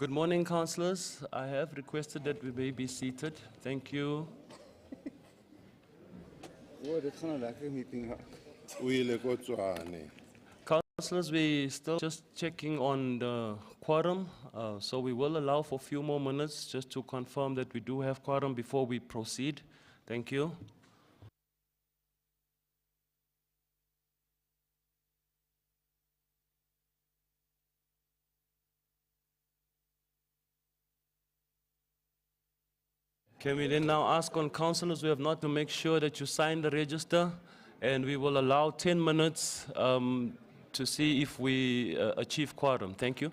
Good morning, councillors. I have requested that we may be seated. Thank you. Oh, dit gaan 'n lekker meeting raak. O ile ko Tshwane. Councillors, we still just checking on the quorum, so we will allow for a few more minutes just to confirm that we do have quorum before we proceed. Thank you. Can we then now ask on councillors who have not to make sure that you sign the register, and we will allow 10 minutes to see if we achieve quorum. Thank you.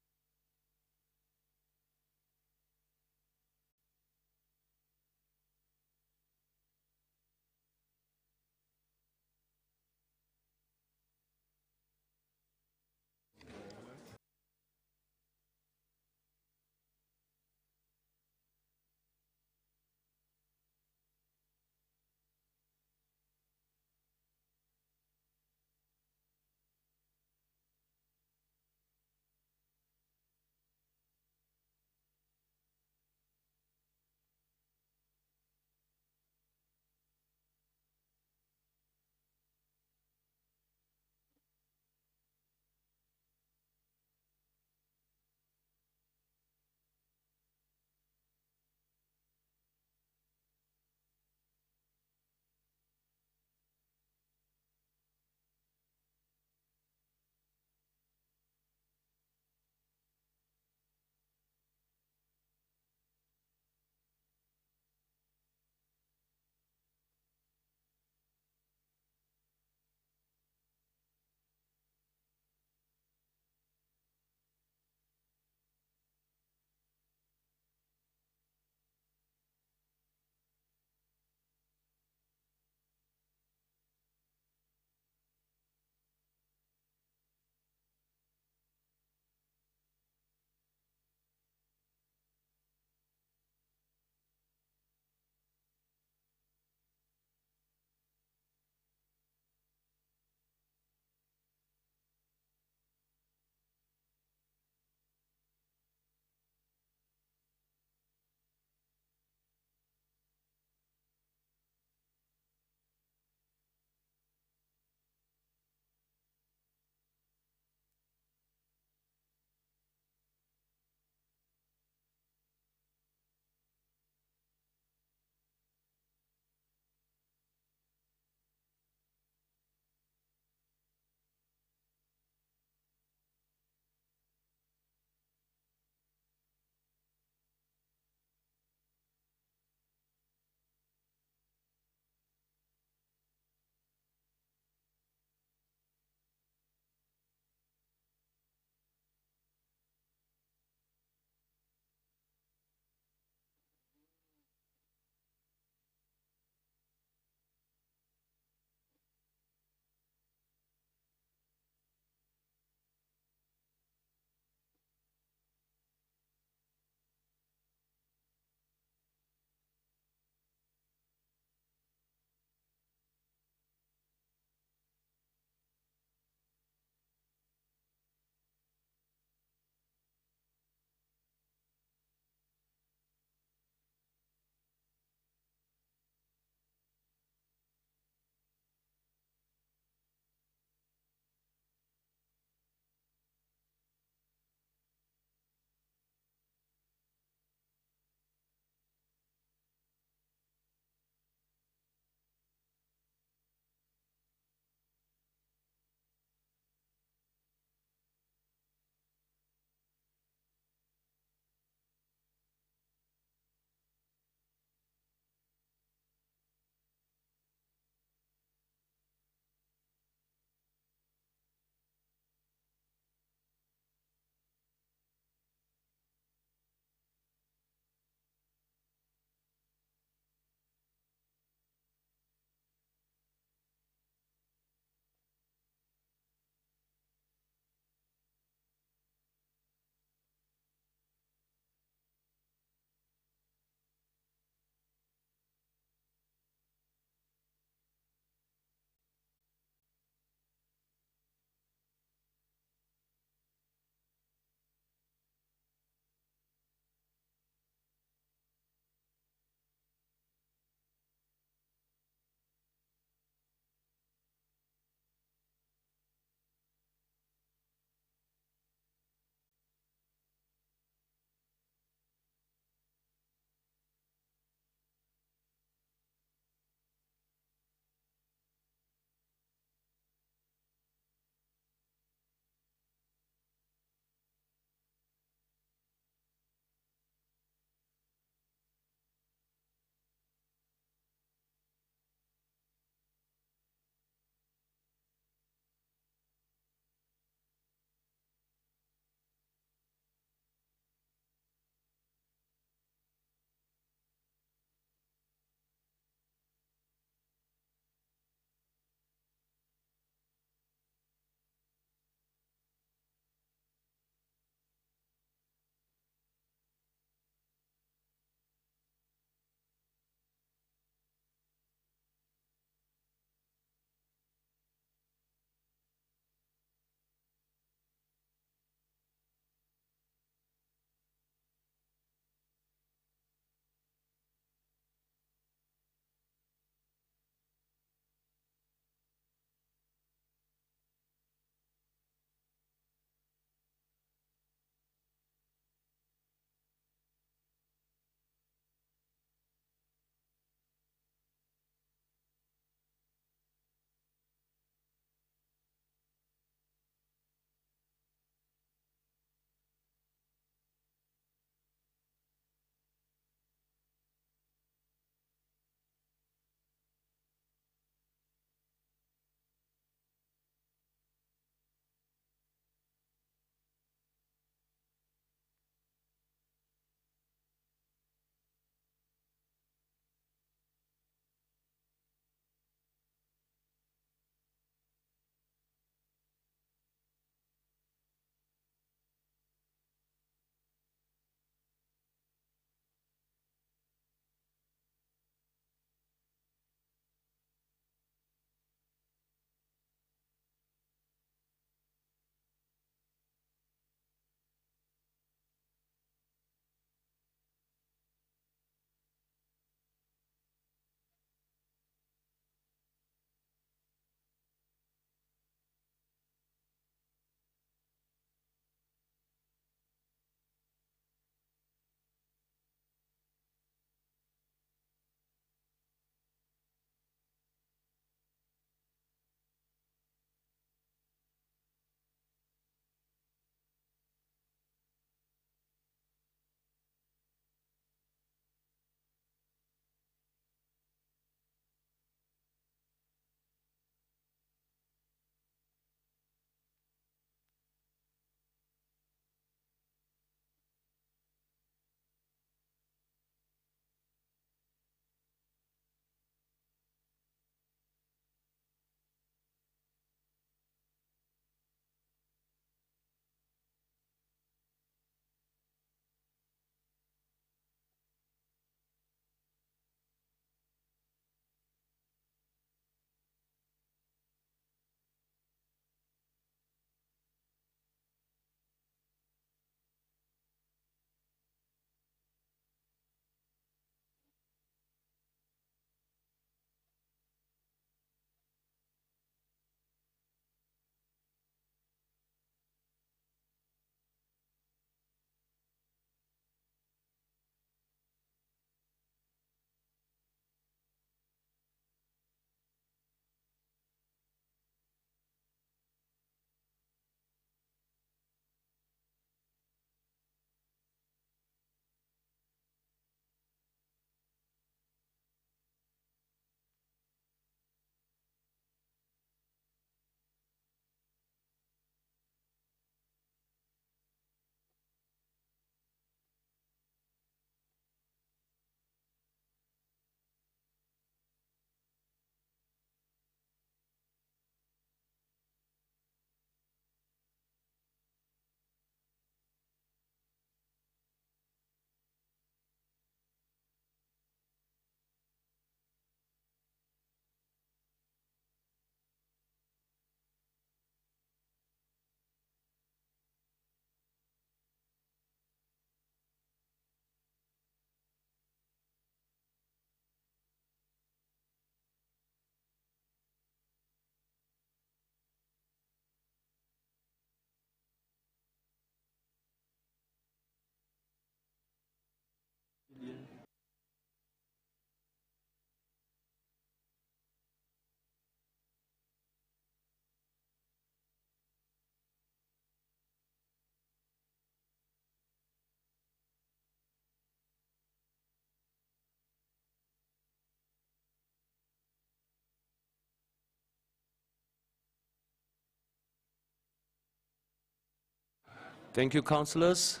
Thank you, councillors.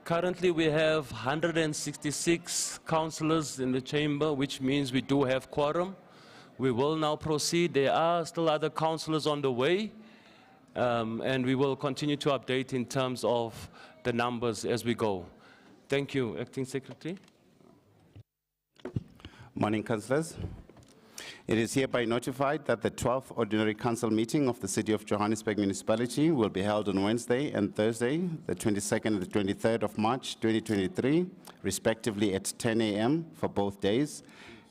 Currently, we have 166 councillors in the chamber, which means we do have quorum. We will now proceed. There are still other councillors on the way, and we will continue to update in terms of the numbers as we go. Thank you, Acting Secretary. Morning, councillors. It is hereby notified that the 12th Ordinary Council meeting of the City of Johannesburg Municipality will be held on Wednesday and Thursday, the 22nd and the 23rd of March 2023, respectively at 10 a.m. for both days,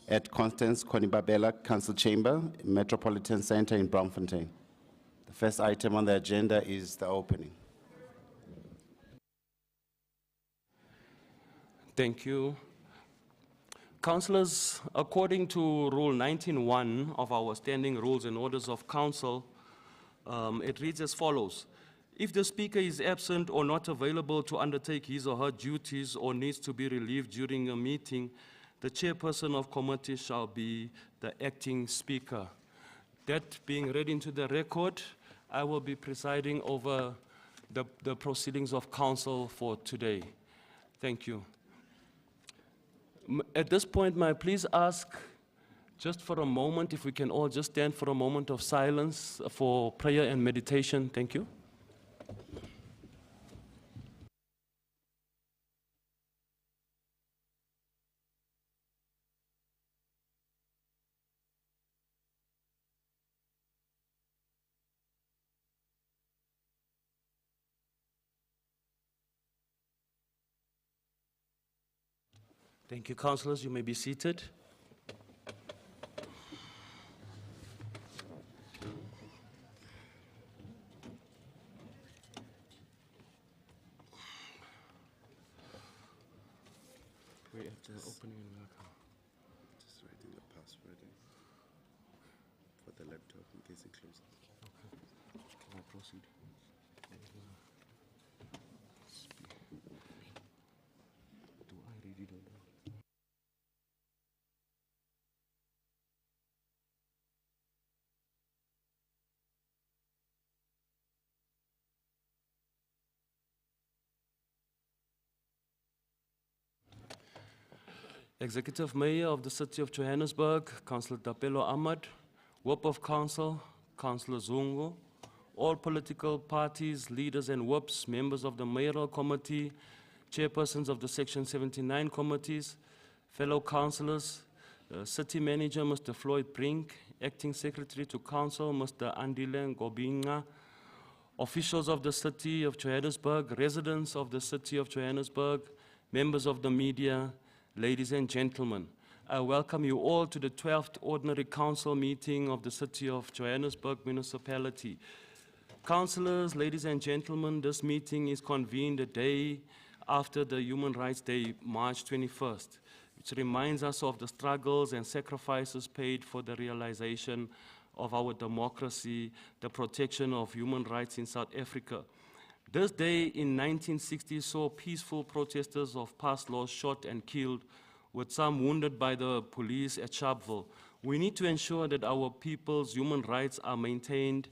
at Constance Konibabela Council Chamber, Metropolitan Center in Braamfontein. The first item on the agenda is the opening. Thank you. Councillors, according to Rule 19.1 of our Standing Rules and Orders of Council, it reads as follows. If the Speaker is absent or not available to undertake his or her duties or needs to be relieved during a meeting, the chairperson of committee shall be the acting Speaker. That being read into the record, I will be presiding over the proceedings of Council for today. Thank you. At this point, may I please ask, just for a moment, if we can all just stand for a moment of silence for prayer and meditation. Thank you. Thank you, councillors. You may be seated. We have the opening and welcome. Just writing the password for the laptop in case it closes. Okay. Can I proceed? Do I read it or not? Executive Mayor of the City of Johannesburg, Councillor Tapelo Ahmad, Whip of Council, Councillor Zungu, all political parties, leaders and whips, members of the Mayoral Committee, chairpersons of the Section 79 committees, fellow councillors, City Manager Mr. Floyd Brink, Acting Secretary to Council Mr. Andile Ngobinga, officials of the City of Johannesburg, residents of the City of Johannesburg, members of the media, ladies and gentlemen, I welcome you all to the 12th Ordinary Council meeting of the City of Johannesburg Municipality. Councillors, ladies and gentlemen, this meeting is convened a day after the Human Rights Day, March 21st, which reminds us of the struggles and sacrifices paid for the realization of our democracy, the protection of human rights in South Africa. This day in 1960 saw peaceful protesters of past laws shot and killed, with some wounded by the police at Sharpeville. We need to ensure that our people's human rights are maintained,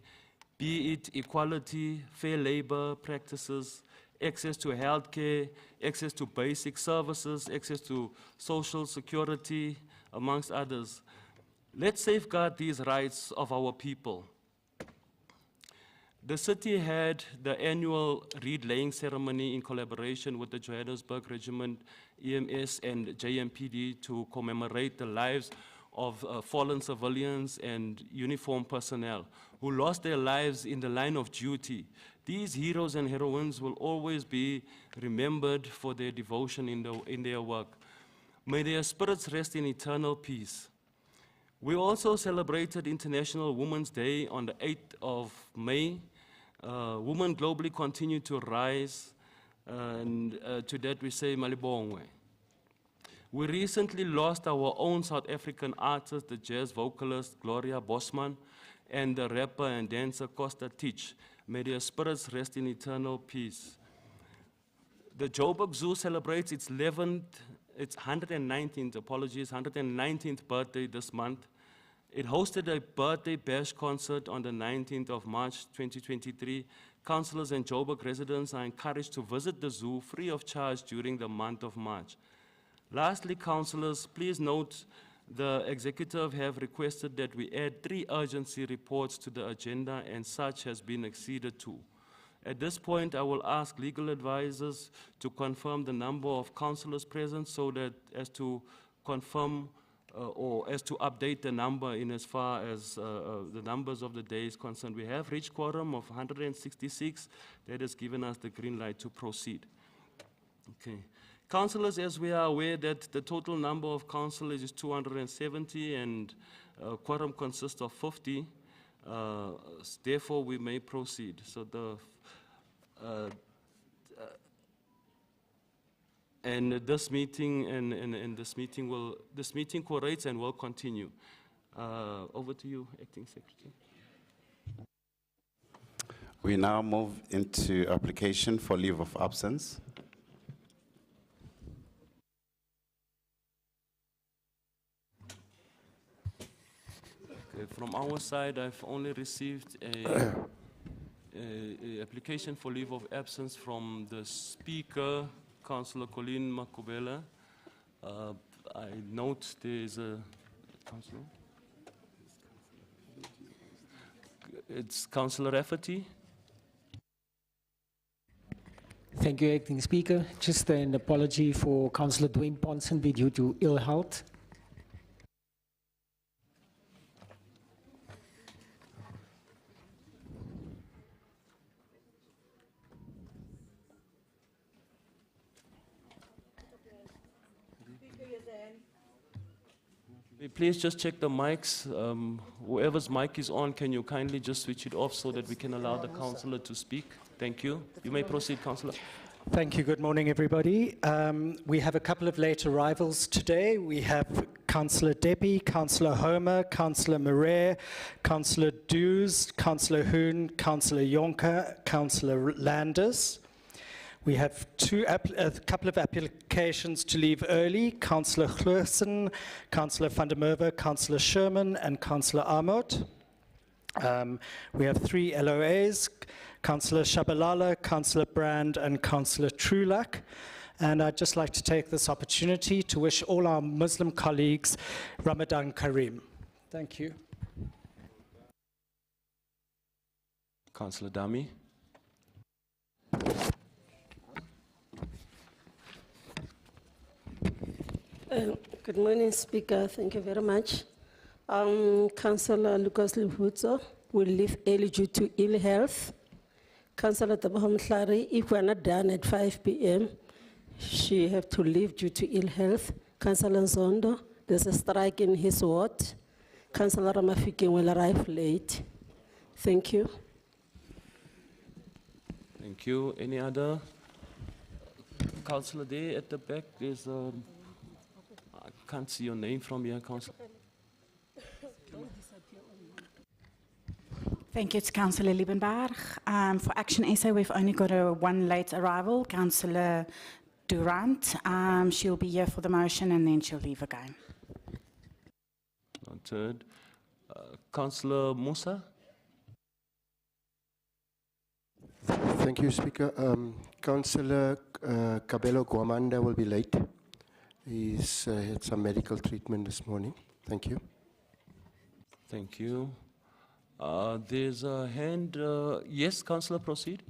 be it equality, fair labor practices, access to healthcare, access to basic services, access to social security, amongst others. Let's safeguard these rights of our people. The city had the annual reed-laying ceremony in collaboration with the Johannesburg Regiment, EMS, and JMPD to commemorate the lives of fallen civilians and uniformed personnel who lost their lives in the line of duty. These heroes and heroines will always be remembered for their devotion in their work. May their spirits rest in eternal peace. We also celebrated International Women's Day on the 8th of May. Women globally continue to rise, and to that we say Malibongwe. We recently lost our own South African artist, the jazz vocalist Gloria Bosman, and the rapper and dancer Costa Teach. May their spirits rest in eternal peace. The Joburg Zoo celebrates its 119th birthday this month. It hosted a birthday bash concert on the 19th of March 2023, Councillors and Joburg residents are encouraged to visit the zoo free of charge during the month of March. Lastly, councillors, please note the executive have requested that we add 3 urgency reports to the agenda, and such has been acceded to. At this point, I will ask legal advisors to confirm the number of councillors present so that as to confirm or as to update the number in as far as the numbers of the days concerned. We have reached quorum of 166. That has given us the green light to proceed. Okay. Councillors, as we are aware that the total number of councillors is 270 and quorum consists of 50, therefore we may proceed. So and this meeting this meeting collaborates and will continue. Over to you, Acting Secretary. We now move into application for leave of absence. Okay, from our side, I've only received a application for leave of absence from the Speaker, Councillor Colleen Makubela. I note there is a councillor. It's Councillor Rafferty. Thank you, Acting Speaker. Just an apology for Councillor Dwayne Ponsonby due to ill health. Please just check the mics. Whoever's mic is on, can you kindly just switch it off so that we can allow the councillor to speak? Thank you. You may proceed, councillor. Thank you. Good morning, everybody. We have a couple of late arrivals today. We have Councillor Debbie, Councillor Homer, Councillor Murray, Councillor Dews, Councillor Hoon, Councillor Yonker, Councillor Landers. We have a couple of applications to leave early, Councillor Gluursen, Councillor van der Merwe, Councillor Sherman, and Councillor Armot. We have 3 LOAs, Councillor Shabalala, Councillor Brand, and Councillor Truluck. And I'd just like to take this opportunity to wish all our Muslim colleagues Ramadan Kareem. Thank you. Councillor Dami. Good morning, Speaker. Thank you very much. Councillor Lucas Lihutso will leave early due to ill health. Councillor Tabaham Hlari, if we're not done at 5 p.m., she have to leave due to ill health. Councillor Zondo, there's a strike in his ward. Councillor Ramafiki will arrive late. Thank you. Thank you. Any other? Councillor there at the back, there's I can't see your name from here, Councillor. Thank you to Councillor Liebenberg. For Action SA, we've only got one late arrival, Councillor Durant. She'll be here for the motion and then she'll leave again. Noted. Councillor Musa. Thank you, Speaker. Councillor Kabelo Guamanda will be late. He's had some medical treatment this morning. Thank you. Thank you. There's a hand. Yes, Councillor, proceed.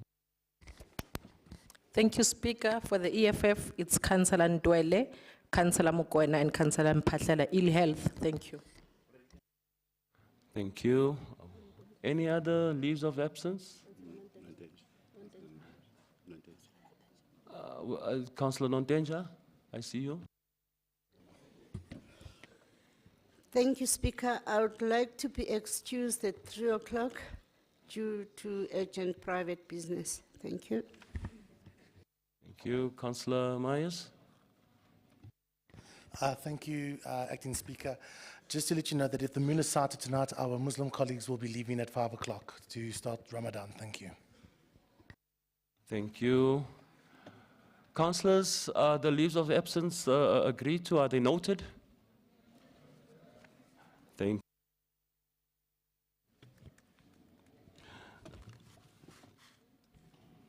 Thank you, Speaker. For the EFF, it's Councillor Ndwele, Councillor Mukwena, and Councillor Mpahlela. Ill health. Thank you. Thank you. Any other leaves of absence? Councillor Nondenja, I see you. Thank you, Speaker. I would like to be excused at 3 o'clock due to urgent private business. Thank you. Thank you. Councillor Myers. Thank you, Acting Speaker. Just to let you know that if the moon is sighted tonight, our Muslim colleagues will be leaving at 5 o'clock to start Ramadan. Thank you. Thank you. Councillors, the leaves of absence agreed to, are they noted? Thank you.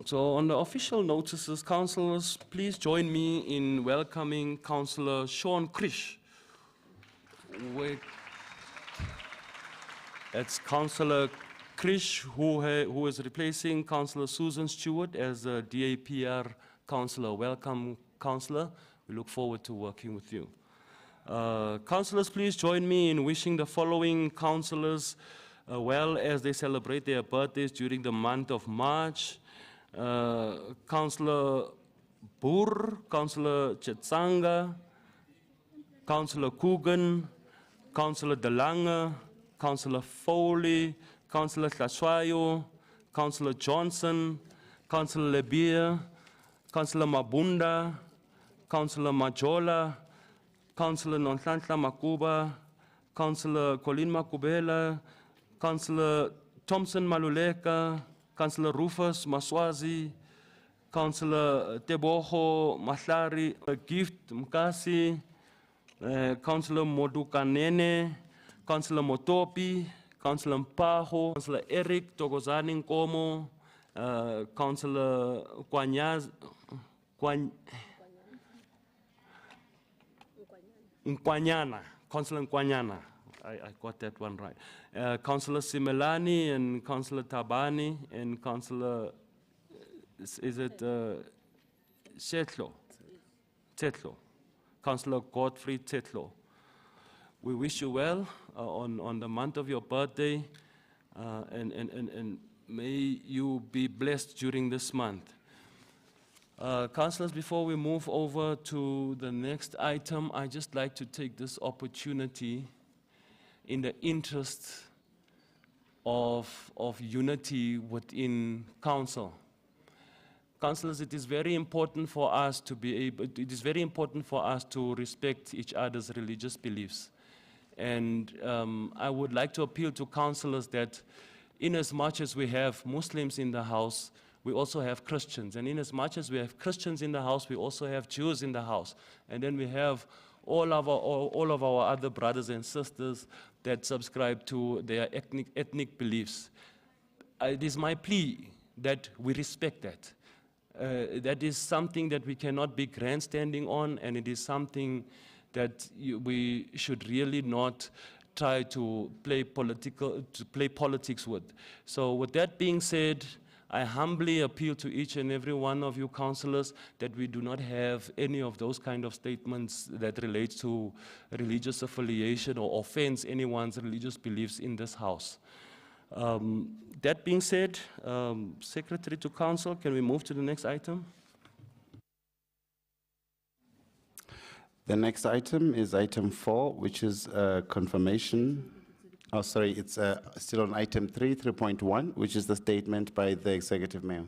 So on the official notices, councillors, please join me in welcoming Councillor Sean Krish. That's Councillor Krish, who is replacing Councillor Susan Stewart as a DAPR councillor. Welcome, councillor. We look forward to working with you. Councillors, please join me in wishing the following councillors well as they celebrate their birthdays during the month of March. Councillor Boer, Councillor Chetsanga, Councillor Coogan, Councillor De Lange, Councillor Foley, Councillor Tlaswayo, Councillor Johnson, Councillor Lebier, Councillor Mabunda, Councillor Majola, Councillor Nonhlanhla Makuba, Councillor Colleen Makubela, Councillor Thompson Maluleka, Councillor Rufus Maswazi, Councillor Teboho Mahlari, Gift Mkasi, Councillor Modukanene, Councillor Motopi, Councillor Mpaho, Councillor Eric Togozani Nkomo, Councillor Nkwanyana, Councillor Nkwanyana, I got that one right. Councillor Simelani and Councillor Tabani and Councillor, is it Setlo? Tetlo. Councillor Godfrey Tetlo. We wish you well on the month of your birthday, and may you be blessed during this month. Councillors, before we move over to the next item, I'd just like to take this opportunity in the interest of unity within council. Councillors, it is very important for us to respect each other's religious beliefs. And I would like to appeal to councillors that in as much as we have Muslims in the house, we also have Christians. And in as much as we have Christians in the house, we also have Jews in the house. And then we have all of our other brothers and sisters that subscribe to their ethnic beliefs. It is my plea that we respect that. That is something that we cannot be grandstanding on, and it is something that we should really not try to play politics with. So with that being said, I humbly appeal to each and every one of you councillors that we do not have any of those kind of statements that relate to religious affiliation or offense anyone's religious beliefs in this house. That being said, Secretary to Council, can we move to the next item? The next item is item 4, which is confirmation. Oh, sorry, it's still on item 3.1, which is the statement by the Executive Mayor.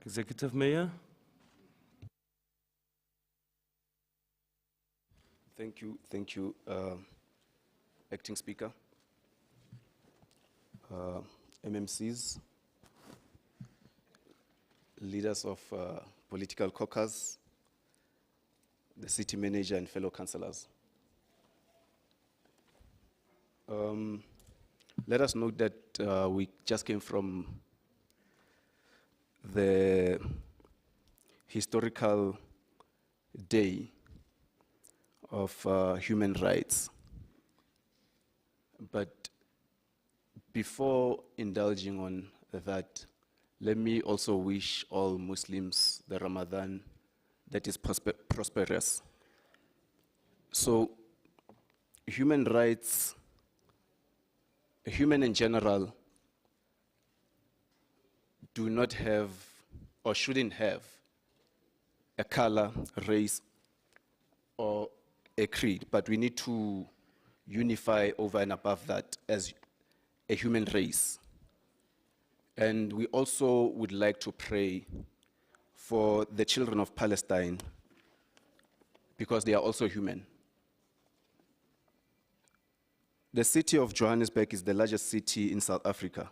Executive Mayor. Thank you, Acting Speaker, MMCs, leaders of political caucus, the city manager and fellow councillors. Let us note that we just came from the historical day of human rights. But before indulging on that, let me also wish all Muslims the Ramadan that is prosperous. So, human rights, human in general, do not have or shouldn't have a color, race, or a creed, but we need to unify over and above that as a human race. And we also would like to pray for the children of Palestine because they are also human. The city of Johannesburg is the largest city in South Africa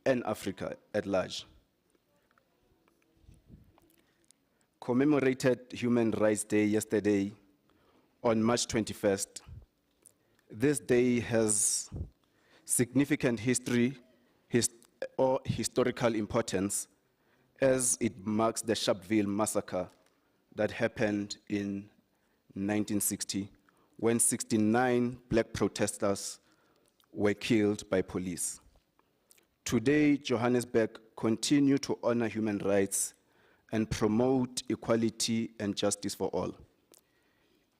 and Africa at large. Commemorated Human Rights Day yesterday on March 21st. This day has significant history or historical importance, as it marks the Sharpeville massacre that happened in 1960, when 69 black protesters were killed by police. Today, Johannesburg continue to honor human rights and promote equality and justice for all.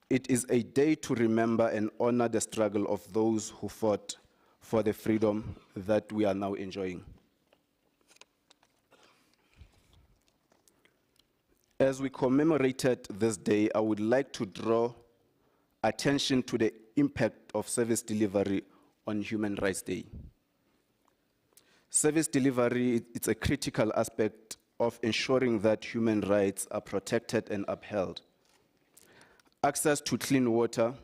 It is a day to remember and honor the struggle of those who fought for the freedom that we are now enjoying. As we commemorated this day, I would like to draw attention to the impact of service delivery on Human Rights Day. Service delivery is a critical aspect of ensuring that human rights are protected and upheld. Access to clean water,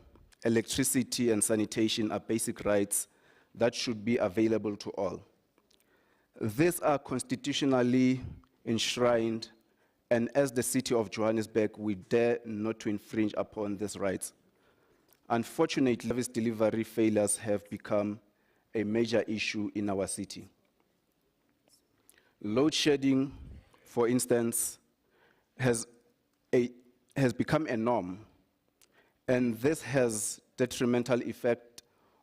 electricity, and sanitation are basic rights that should be available to all. These are constitutionally enshrined, and as the city of Johannesburg, we dare not to infringe upon these rights. Unfortunately, service delivery failures have become a major issue in our city. Load shedding, for instance, has become a norm, and this has detrimental effect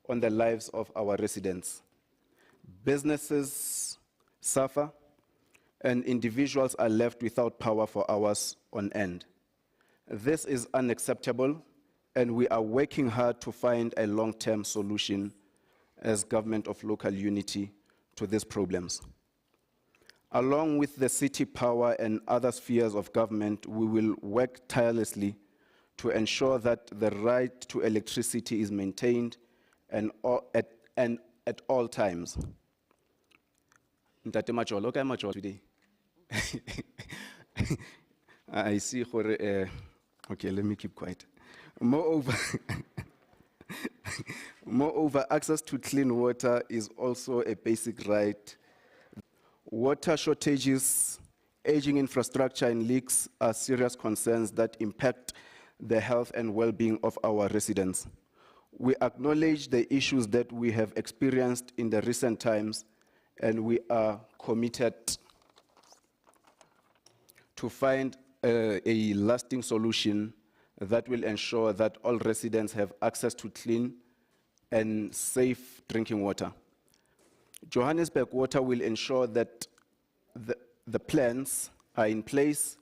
on the lives of our residents. Businesses suffer, and individuals are left without power for hours on end. This is unacceptable, and we are working hard to find a long-term solution as government of local unity to these problems. Along with the city power and other spheres of government, we will work tirelessly to ensure that the right to electricity is maintained and at all times. Ntate Majolo, okay, Majolo today. I see, okay, let me keep quiet. Moreover, access to clean water is also a basic right. Water shortages, aging infrastructure, and leaks are serious concerns that impact the health and well-being of our residents. We acknowledge the issues that we have experienced in the recent times, and we are committed to find a lasting solution that will ensure that all residents have access to clean and safe drinking water. Johannesburg Water will ensure that the plans are in place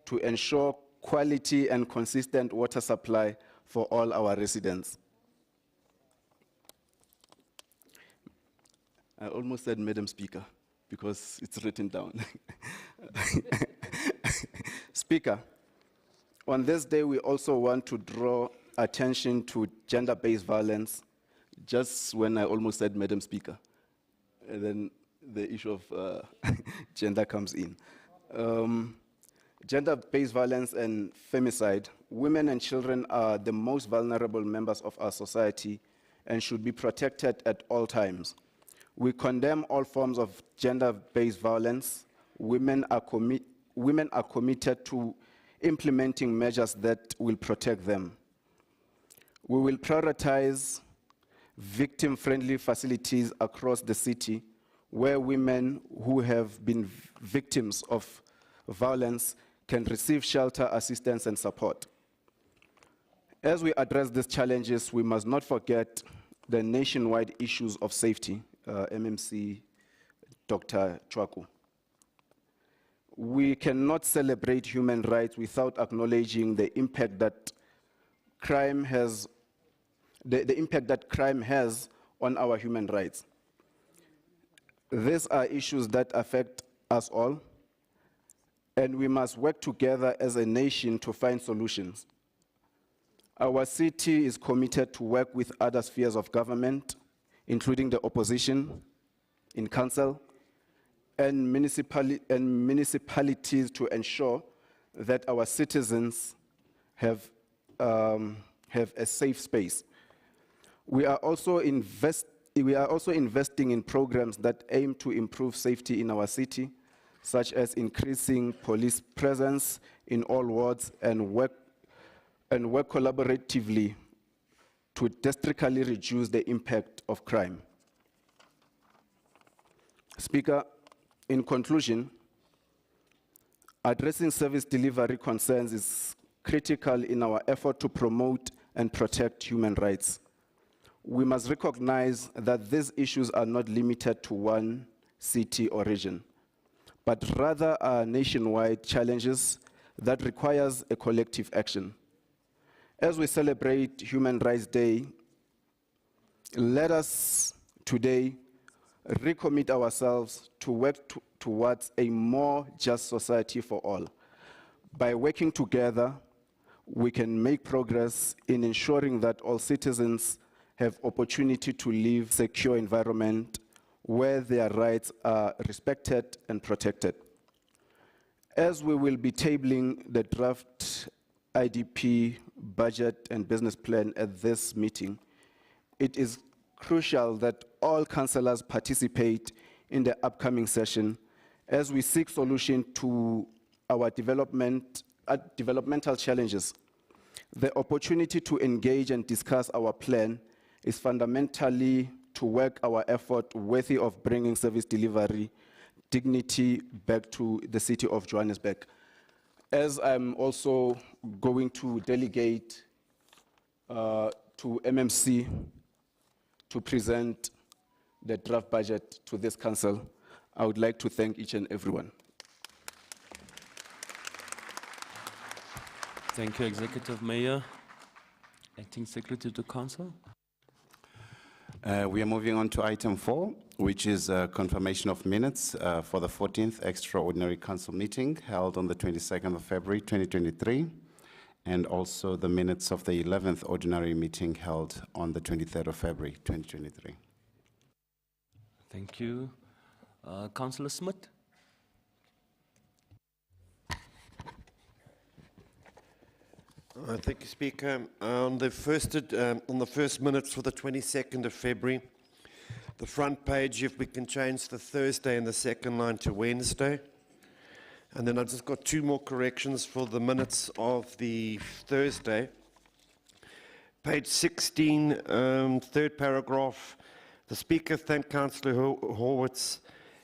to ensure quality and consistent water supply for all our residents. I almost said Madam Speaker because it's written down. Speaker, on this day we also want to draw attention to gender-based violence, just when I almost said Madam Speaker. And then the issue of gender comes in. Gender-based violence and femicide. Women and children are the most vulnerable members of our society and should be protected at all times. We condemn all forms of gender-based violence. Women are committed to implementing measures that will protect them. We will prioritize victim-friendly facilities across the city where women who have been victims of violence can receive shelter, assistance, and support. As we address these challenges, we must not forget the nationwide issues of safety, MMC Dr. Chwaku. We cannot celebrate human rights without acknowledging the impact that crime has on our human rights. These are issues that affect us all, and we must work together as a nation to find solutions. Our city is committed to work with other spheres of government, including the opposition, in council, and municipalities to ensure that our citizens have a safe space. We are also investing in programs that aim to improve safety in our city, such as increasing police presence in all wards and work collaboratively to drastically reduce the impact of crime. Speaker, in conclusion, addressing service delivery concerns is critical in our effort to promote and protect human rights. We must recognize that these issues are not limited to one city or region, but rather are nationwide challenges that requires a collective action. As we celebrate Human Rights Day, let us today recommit ourselves to work towards a more just society for all. By working together, we can make progress in ensuring that all citizens have opportunity to live in a secure environment where their rights are respected and protected. As we will be tabling the draft IDP budget and business plan at this meeting, it is crucial that all councillors participate in the upcoming session as we seek solution to our developmental challenges. The opportunity to engage and discuss our plan is fundamentally to work our effort worthy of bringing service delivery dignity back to the city of Johannesburg. As I'm also going to delegate to MMC to present the draft budget to this council, I would like to thank each and everyone. Thank you, Executive Mayor. Acting Secretary to Council. We are moving on to item 4, which is confirmation of minutes for the 14th Extraordinary Council meeting held on the 22nd of February 2023, and also the minutes of the 11th Ordinary meeting held on the 23rd of February 2023. Thank you. Councillor Smith. Thank you, Speaker. On the first minutes for the 22nd of February, the front page, if we can change the Thursday and the second line to Wednesday. And then I've just got 2 more corrections for the minutes of the Thursday. Page 16, 3rd paragraph. The Speaker thanked Councillor Horwitz.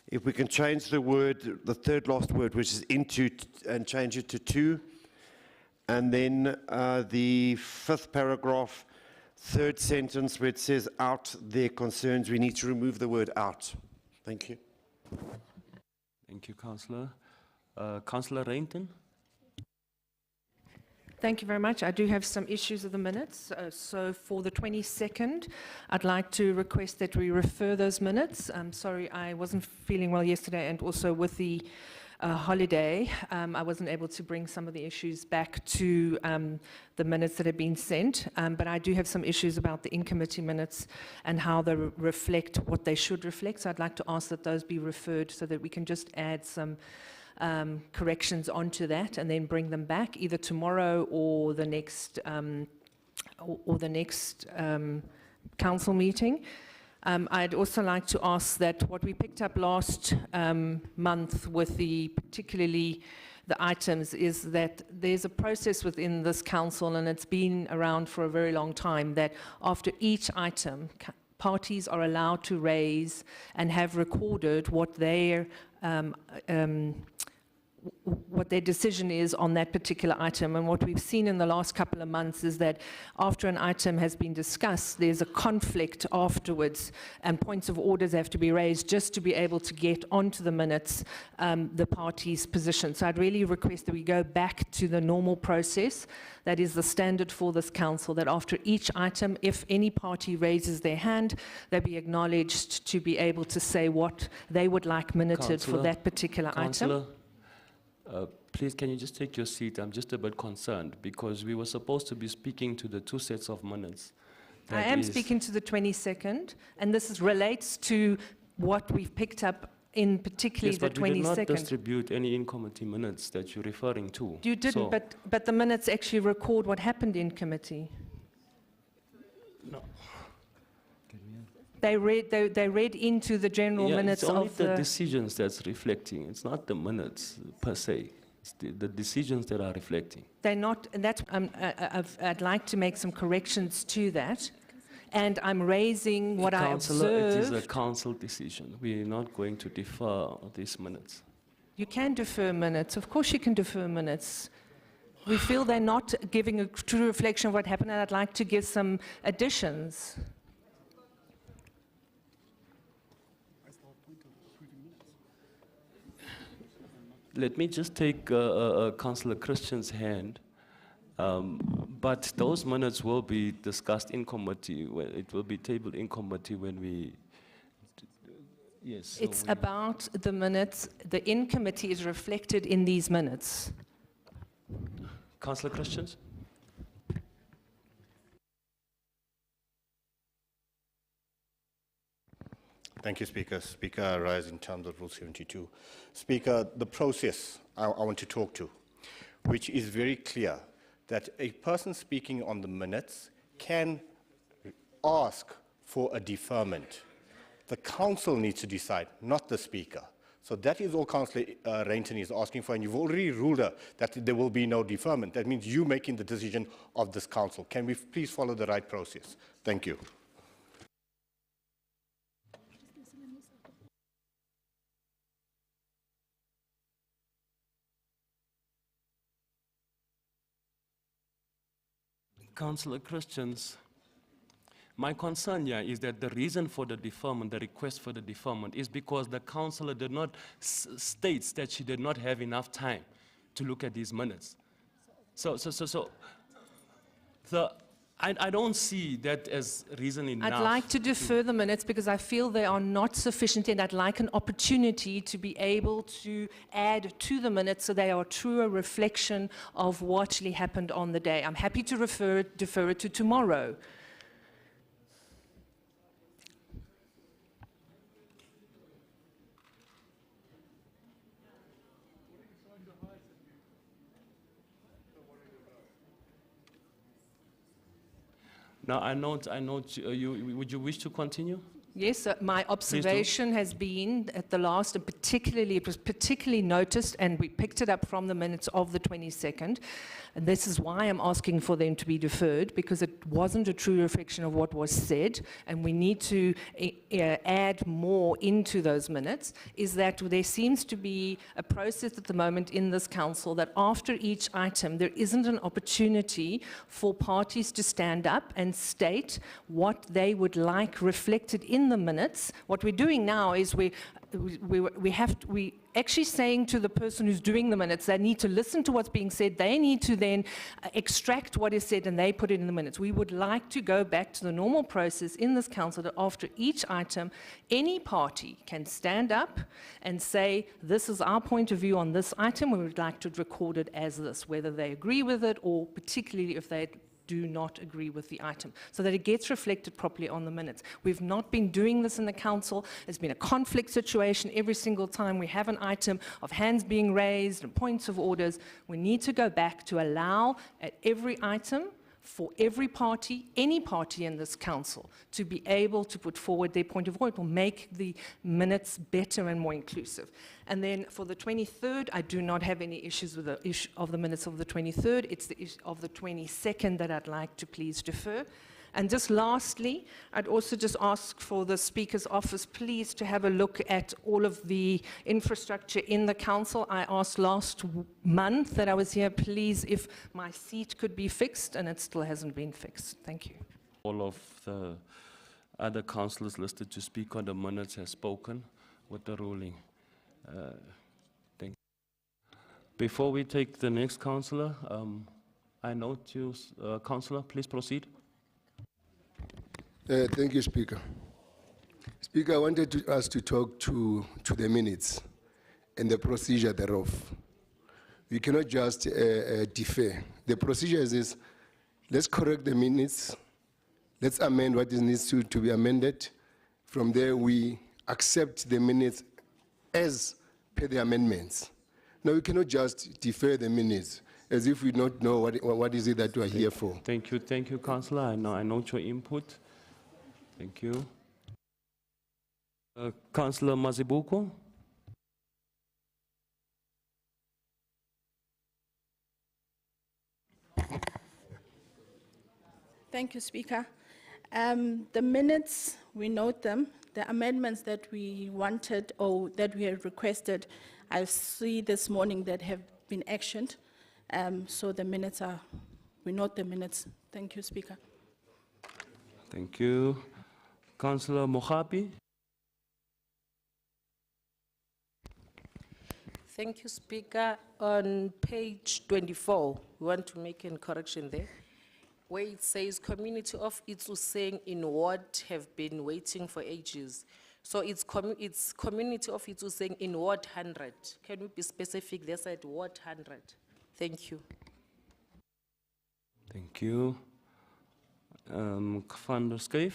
If we can change the word, the third last word, which is into, and change it to 2. And then the 5th paragraph, 3rd sentence, where it says out their concerns, we need to remove the word out. Thank you. Thank you, Councillor. Councillor Rainton. Thank you very much. I do have some issues of the minutes. So for the 22nd, I'd like to request that we refer those minutes. I'm sorry, I wasn't feeling well yesterday, and also with the holiday, I wasn't able to bring some of the issues back to the minutes that have been sent, but I do have some issues about the in-committee minutes and how they reflect what they should reflect. So I'd like to ask that those be referred so that we can just add some corrections onto that and then bring them back either tomorrow or the next council meeting. I'd also like to ask that what we picked up last month with particularly the items is that there's a process within this council, and it's been around for a very long time, that after each item, parties are allowed to raise and have recorded what their decision is on that particular item. And what we've seen in the last couple of months is that after an item has been discussed, there's a conflict afterwards and points of orders have to be raised just to be able to get onto the minutes the party's position. So I'd really request that we go back to the normal process that is the standard for this council, that after each item, if any party raises their hand, they be acknowledged to be able to say what they would like minuted for that particular item. Please, can you just take your seat? I'm just a bit concerned because we were supposed to be speaking to the 2 sets of minutes. I am speaking to the 22nd, and this relates to what we've picked up in particularly the 22nd. We did not distribute any in-committee minutes that you're referring to. You didn't, but the minutes actually record what happened in committee. No. They read into the general minutes it's only of the decisions that's reflecting. It's not the minutes per se. It's the decisions that are reflecting. They're not, and that's, I'd like to make some corrections to that. and I'm raising what I Councillor, it is a observed. council decision. We are not going to defer these minutes. You can defer minutes. Of course you can defer minutes. We feel they're not giving a true reflection of what happened, and I'd like to give some additions. Let me just take Councillor Christian's hand, but those minutes will be discussed in committee. It will be tabled in committee when we. Yes. So It's about the minutes. The in committee is reflected in these minutes. Councillor Christians. Thank you, Speaker. Speaker, I rise in terms of Rule 72. Speaker, the process I want to talk to, which is very clear, that a person speaking on the minutes can ask for a deferment. The council needs to decide, not the Speaker. So that is all Councillor Rainton is asking for, and you've already ruled her that there will be no deferment. That means you making the decision of this council. Can we please follow the right process? Thank you. Councillor Christians, my concern here is that the reason for the deferment, the request for the deferment, is because the councillor did not states that she did not have enough time to look at these minutes. I don't see that as reason enough. I'd like to defer the minutes because I feel they are not sufficient, and I'd like an opportunity to be able to add to the minutes so they are a truer reflection of what actually happened on the day. I'm happy to defer it to tomorrow. Now, I note would you wish to continue? Yes, my observation has been at the last, and particularly, it was particularly noticed, and we picked it up from the minutes of the 22nd, and this is why I'm asking for them to be deferred, because it wasn't a true reflection of what was said, and we need to add more into those minutes, is that there seems to be a process at the moment in this council that after each item, there isn't an opportunity for parties to stand up and state what they would like reflected in the minutes. What we're doing now is we actually saying to the person who's doing the minutes, they need to listen to what's being said. They need to then extract what is said and they put it in the minutes. We would like to go back to the normal process in this council that after each item, any party can stand up and say, this is our point of view on this item. We would like to record it as this, whether they agree with it or particularly if they do not agree with the item, so that it gets reflected properly on the minutes. We've not been doing this in the council. It's been a conflict situation every single time we have an item of hands being raised and points of orders. We need to go back to allow at every item for every party, any party in this council, to be able to put forward their point of view. It will make the minutes better and more inclusive. And then for the 23rd, I do not have any issues with the issue of the minutes of the 23rd. It's the issue of the 22nd that I'd like to please defer. And just lastly, I'd also just ask for the Speaker's office, please, to have a look at all of the infrastructure in the council. I asked last month that I was here, please, if my seat could be fixed, and it still hasn't been fixed. Thank you. All of the other councillors listed to speak on the minutes have spoken with the ruling. Thank you. Before we take the next councillor, I note you, councillor, please proceed. Thank you, Speaker. Speaker, I wanted us to talk to the minutes and the procedure thereof. We cannot just defer. The procedure is this: let's correct the minutes, let's amend what needs to be amended. From there, we accept the minutes as per the amendments. Now, we cannot just defer the minutes as if we don't know what is it that we are here for. Thank you, councillor. I note your input. Thank you. Councillor Mazibuko. Thank you, Speaker. The minutes, we note them. The amendments that we wanted or that we had requested, I see this morning that have been actioned. So the minutes are, we note the minutes. Thank you, Speaker. Thank you. Councillor Mogapi. Thank you, Speaker. On page 24, we want to make a correction there, where it says community of Ituseng in ward have been waiting for ages. So it's community of Ituseng in ward 100. Can we be specific? They said ward 100. Thank you. Thank you. Van der Schijf.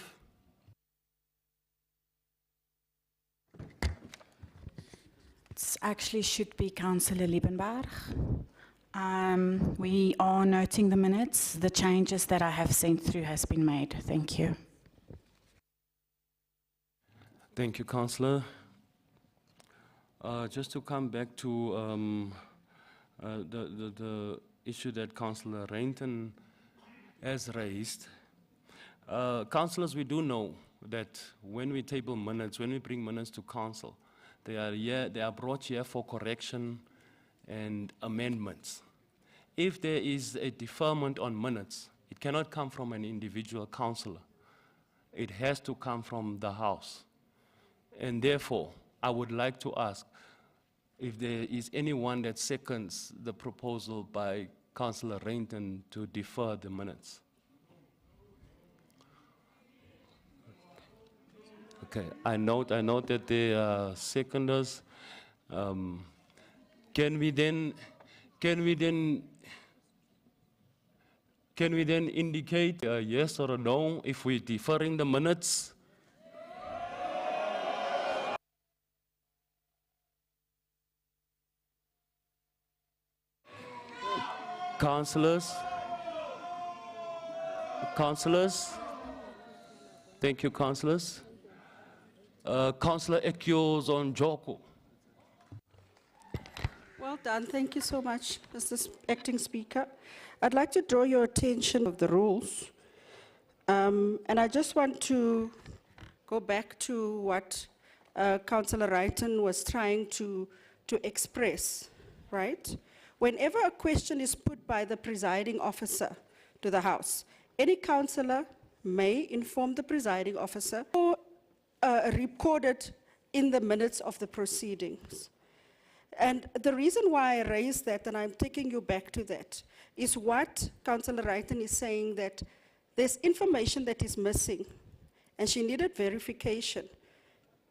It actually should be Councillor Liebenberg. We are noting the minutes. The changes that I have sent through has been made. Thank you. Thank you, Councillor. Just to come back to the issue that Councillor Rainton has raised. Councillors, we do know that when we table minutes, when we bring minutes to council, they are brought here for correction and amendments. If there is a deferment on minutes, it cannot come from an individual councillor. It has to come from the House. And therefore, I would like to ask if there is anyone that seconds the proposal by Councillor Rainton to defer the minutes. Okay, I note that there are seconders. Can we then indicate a yes or a no if we're deferring the minutes? Councillors? Thank you, councillors. Councillor Ekios on Joko. Well done. Thank you so much, Mr. Acting Speaker. I'd like to draw your attention of the rules. And I just want to go back to what Councillor Wrighton was trying to express, right? Whenever a question is put by the presiding officer to the House, any councillor may inform the presiding officer or record it in the minutes of the proceedings. And the reason why I raised that, and I'm taking you back to that, is what Councillor Wrighton is saying, that there's information that is missing, and she needed verification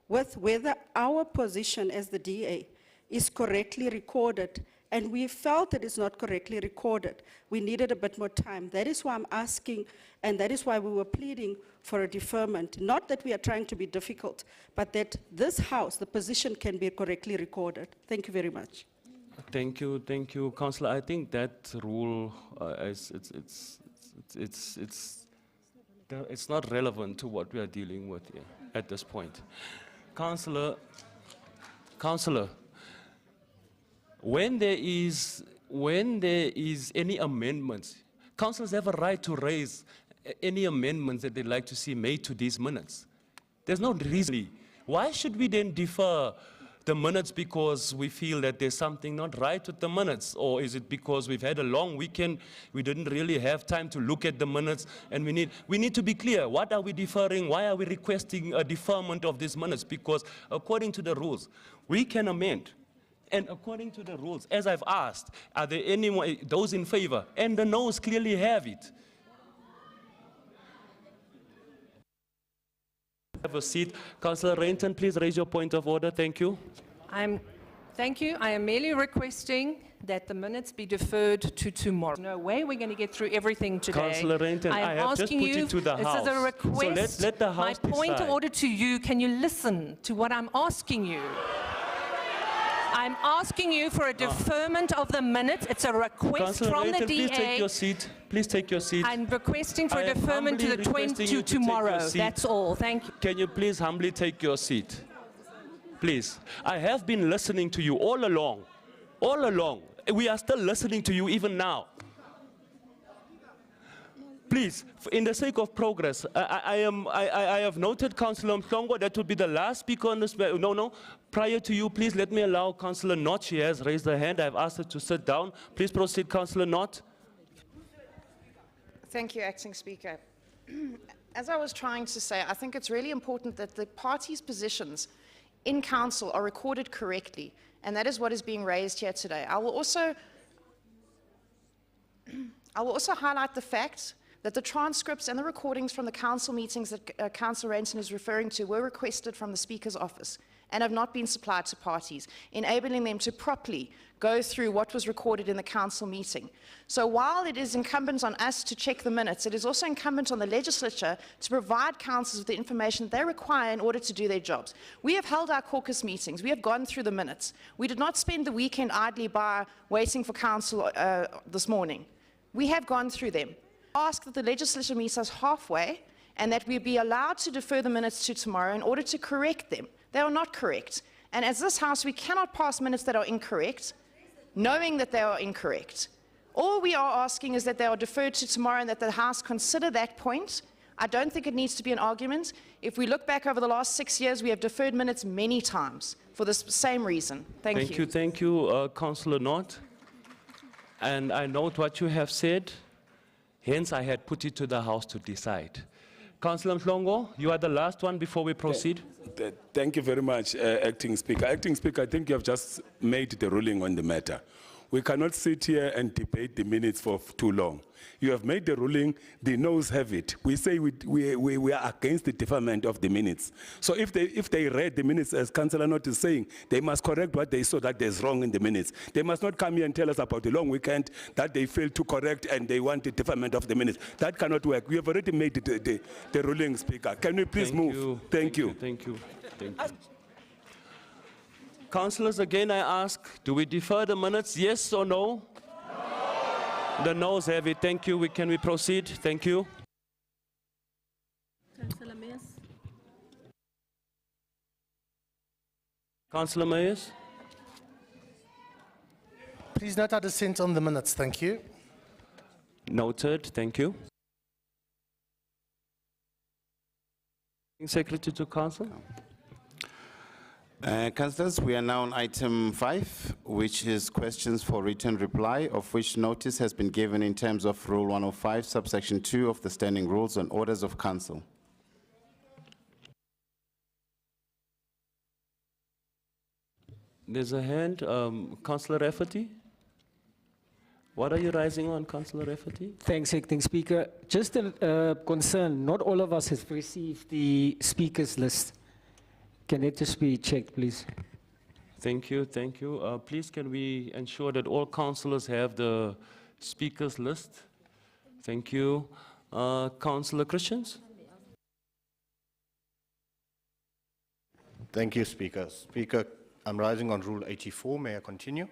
with whether our position as the DA is correctly recorded, and we felt it is not correctly recorded. We needed a bit more time. That is why I'm asking, and that is why we were pleading for a deferment. Not that we are trying to be difficult, but that this House, the position can be correctly recorded. Thank you very much. Thank you, Councillor. I think that rule it's not relevant to what we are dealing with here at this point. Councillor, when there is any amendments, councillors have a right to raise any amendments that they'd like to see made to these minutes. There's no reason. Why should we then defer the minutes because we feel that there's something not right with the minutes? Or is it because we've had a long weekend, we didn't really have time to look at the minutes, and we need to be clear. What are we deferring? Why are we requesting a deferment of these minutes? Because according to the rules, we can amend. And according to the rules, as I've asked, are there anyone, those in favor? And the noes clearly have it. Have a seat. Councillor Rainton, please raise your point of order. Thank you. Thank you. I am merely requesting that the minutes be deferred to tomorrow. No way we're going to get through everything today. Councillor Rainton, I have just put it to the House. This is a request. So let the House decide. My point of order to you, can you listen to what I'm asking you? I'm asking you for a deferment of the minutes. It's a request from the DA. Please take your seat. Please take your seat. I'm requesting for a deferment to the tomorrow. That's all. Thank you. Can you please humbly take your seat? Please. I have been listening to you all along. All along. We are still listening to you even now. Please, in the sake of progress, I have noted Councillor Mhlongo. That would be the last speaker on this. No. Prior to you, please let me allow Councillor Knott. She has raised her hand. I've asked her to sit down. Please proceed, Councillor Knott. Thank you, Acting Speaker. As I was trying to say, I think it's really important that the parties' positions in council are recorded correctly, and that is what is being raised here today. I will also highlight the fact that the transcripts and the recordings from the council meetings that Councillor Rainton is referring to were requested from the Speaker's office and have not been supplied to parties, enabling them to properly go through what was recorded in the council meeting. So while it is incumbent on us to check the minutes, it is also incumbent on the legislature to provide councils with the information they require in order to do their jobs. We have held our caucus meetings. We have gone through the minutes. We did not spend the weekend idly by waiting for council this morning. We have gone through them. Ask that the legislature meets us halfway and that we be allowed to defer the minutes to tomorrow in order to correct them. They are not correct. And as this House, we cannot pass minutes that are incorrect, knowing that they are incorrect. All we are asking is that they are deferred to tomorrow and that the House consider that point. I don't think it needs to be an argument. If we look back over the last 6 years, we have deferred minutes many times for this same reason. Thank you. Thank you, Councillor Knott. And I note what you have said. Hence, I had put it to the House to decide. Councillor Mhlongo, you are the last one before we proceed. Thank you very much, Acting Speaker. Acting Speaker, I think you have just made the ruling on the matter. We cannot sit here and debate the minutes for too long. You have made the ruling, the noes have it. We say we are against the deferment of the minutes. So if they read the minutes as Councillor Knott is saying, they must correct what they saw that there's wrong in the minutes. They must not come here and tell us about the long weekend that they failed to correct and they want the deferment of the minutes. That cannot work. We have already made the ruling, Speaker. Can we please move? Thank you. Thank you. Councillors, again I ask, do we defer the minutes, yes or no? No. The noes have it. Thank you. Can we proceed? Thank you. Councillor Mayers. Councillor Mayers. Please note our dissent on the minutes. Thank you. Noted. Thank you. Secretary to Council. Councillors, we are now on item 5, which is questions for written reply, of which notice has been given in terms of Rule 105, subsection 2 of the Standing Rules on Orders of Council. There's a hand. Councillor Rafferty. What are you raising on, Councillor Rafferty? Thanks, Acting Speaker. Just a concern, not all of us have received the speakers list. Can it just be checked, please? Thank you. Please, can we ensure that all councillors have the speakers list? Thank you. Councillor Christians? Thank you, Speaker. Speaker, I'm rising on Rule 84. May I continue?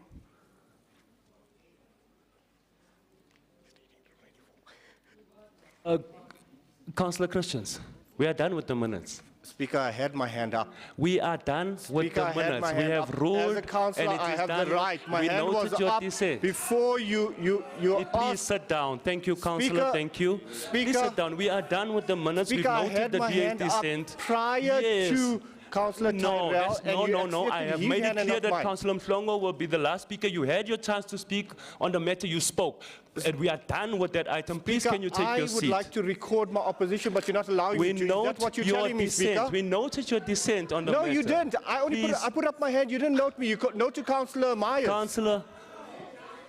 Councillor Christians, we are done with the minutes. Speaker, I had my hand up. We are done with the minutes. We have ruled, as a councillor, and it I is have done. the right. My we hand was noted your up dissent. before you Please sit down. Thank you, Councillor. Speaker, Thank you. Please sit down. We are done with the minutes. Speaker, I We've had noted the my DA hand up dissent. prior to Councillor No, Tyrrell, no. I have made it clear that Councillor Mhlongo will be the last speaker. You had your chance to speak on the matter. You spoke. And we are done with that item. Please, Speaker, can you take your seat? I would like to record my opposition, but you're not allowing me to. Is that what you're telling me, Speaker? We noted your dissent on the matter. No, you didn't. I put up my hand. You didn't note me. You note to Councillor Myers. Councillor,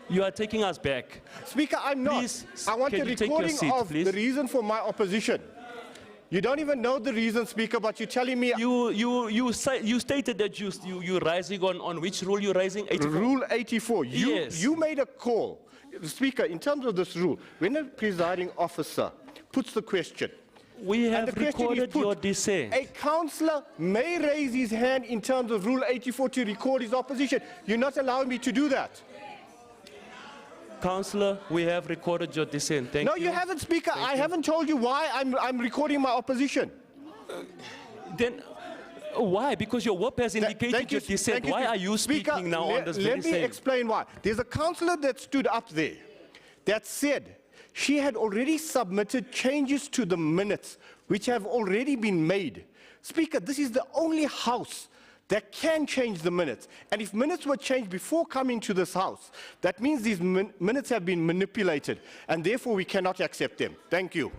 you are taking us back. Speaker, I'm not. Please, I want can a you take your recording seat, of please? the reason for my opposition. You don't even know the reason, Speaker, but you're telling me... You stated that you're rising on which rule you're rising? 84? Rule 84. Yes. You made a call. Speaker, in terms of this rule, when a presiding officer puts the question... We have recorded your dissent. A councillor may raise his hand in terms of Rule 84 to record his opposition. You're not allowing me to do that. Councillor, we have recorded your dissent. Thank you. No, you haven't, Speaker. I haven't told you why I'm recording my opposition. Then why? Because your whip has indicated your dissent. Why are you speaking now on this very Let me explain why. There's a councillor that stood up there that said She had already submitted changes to the minutes, which have already been made. Speaker, this is the only house that can change the minutes. And if minutes were changed before coming to this house, that means these minutes have been manipulated, and therefore we cannot accept them. Thank you.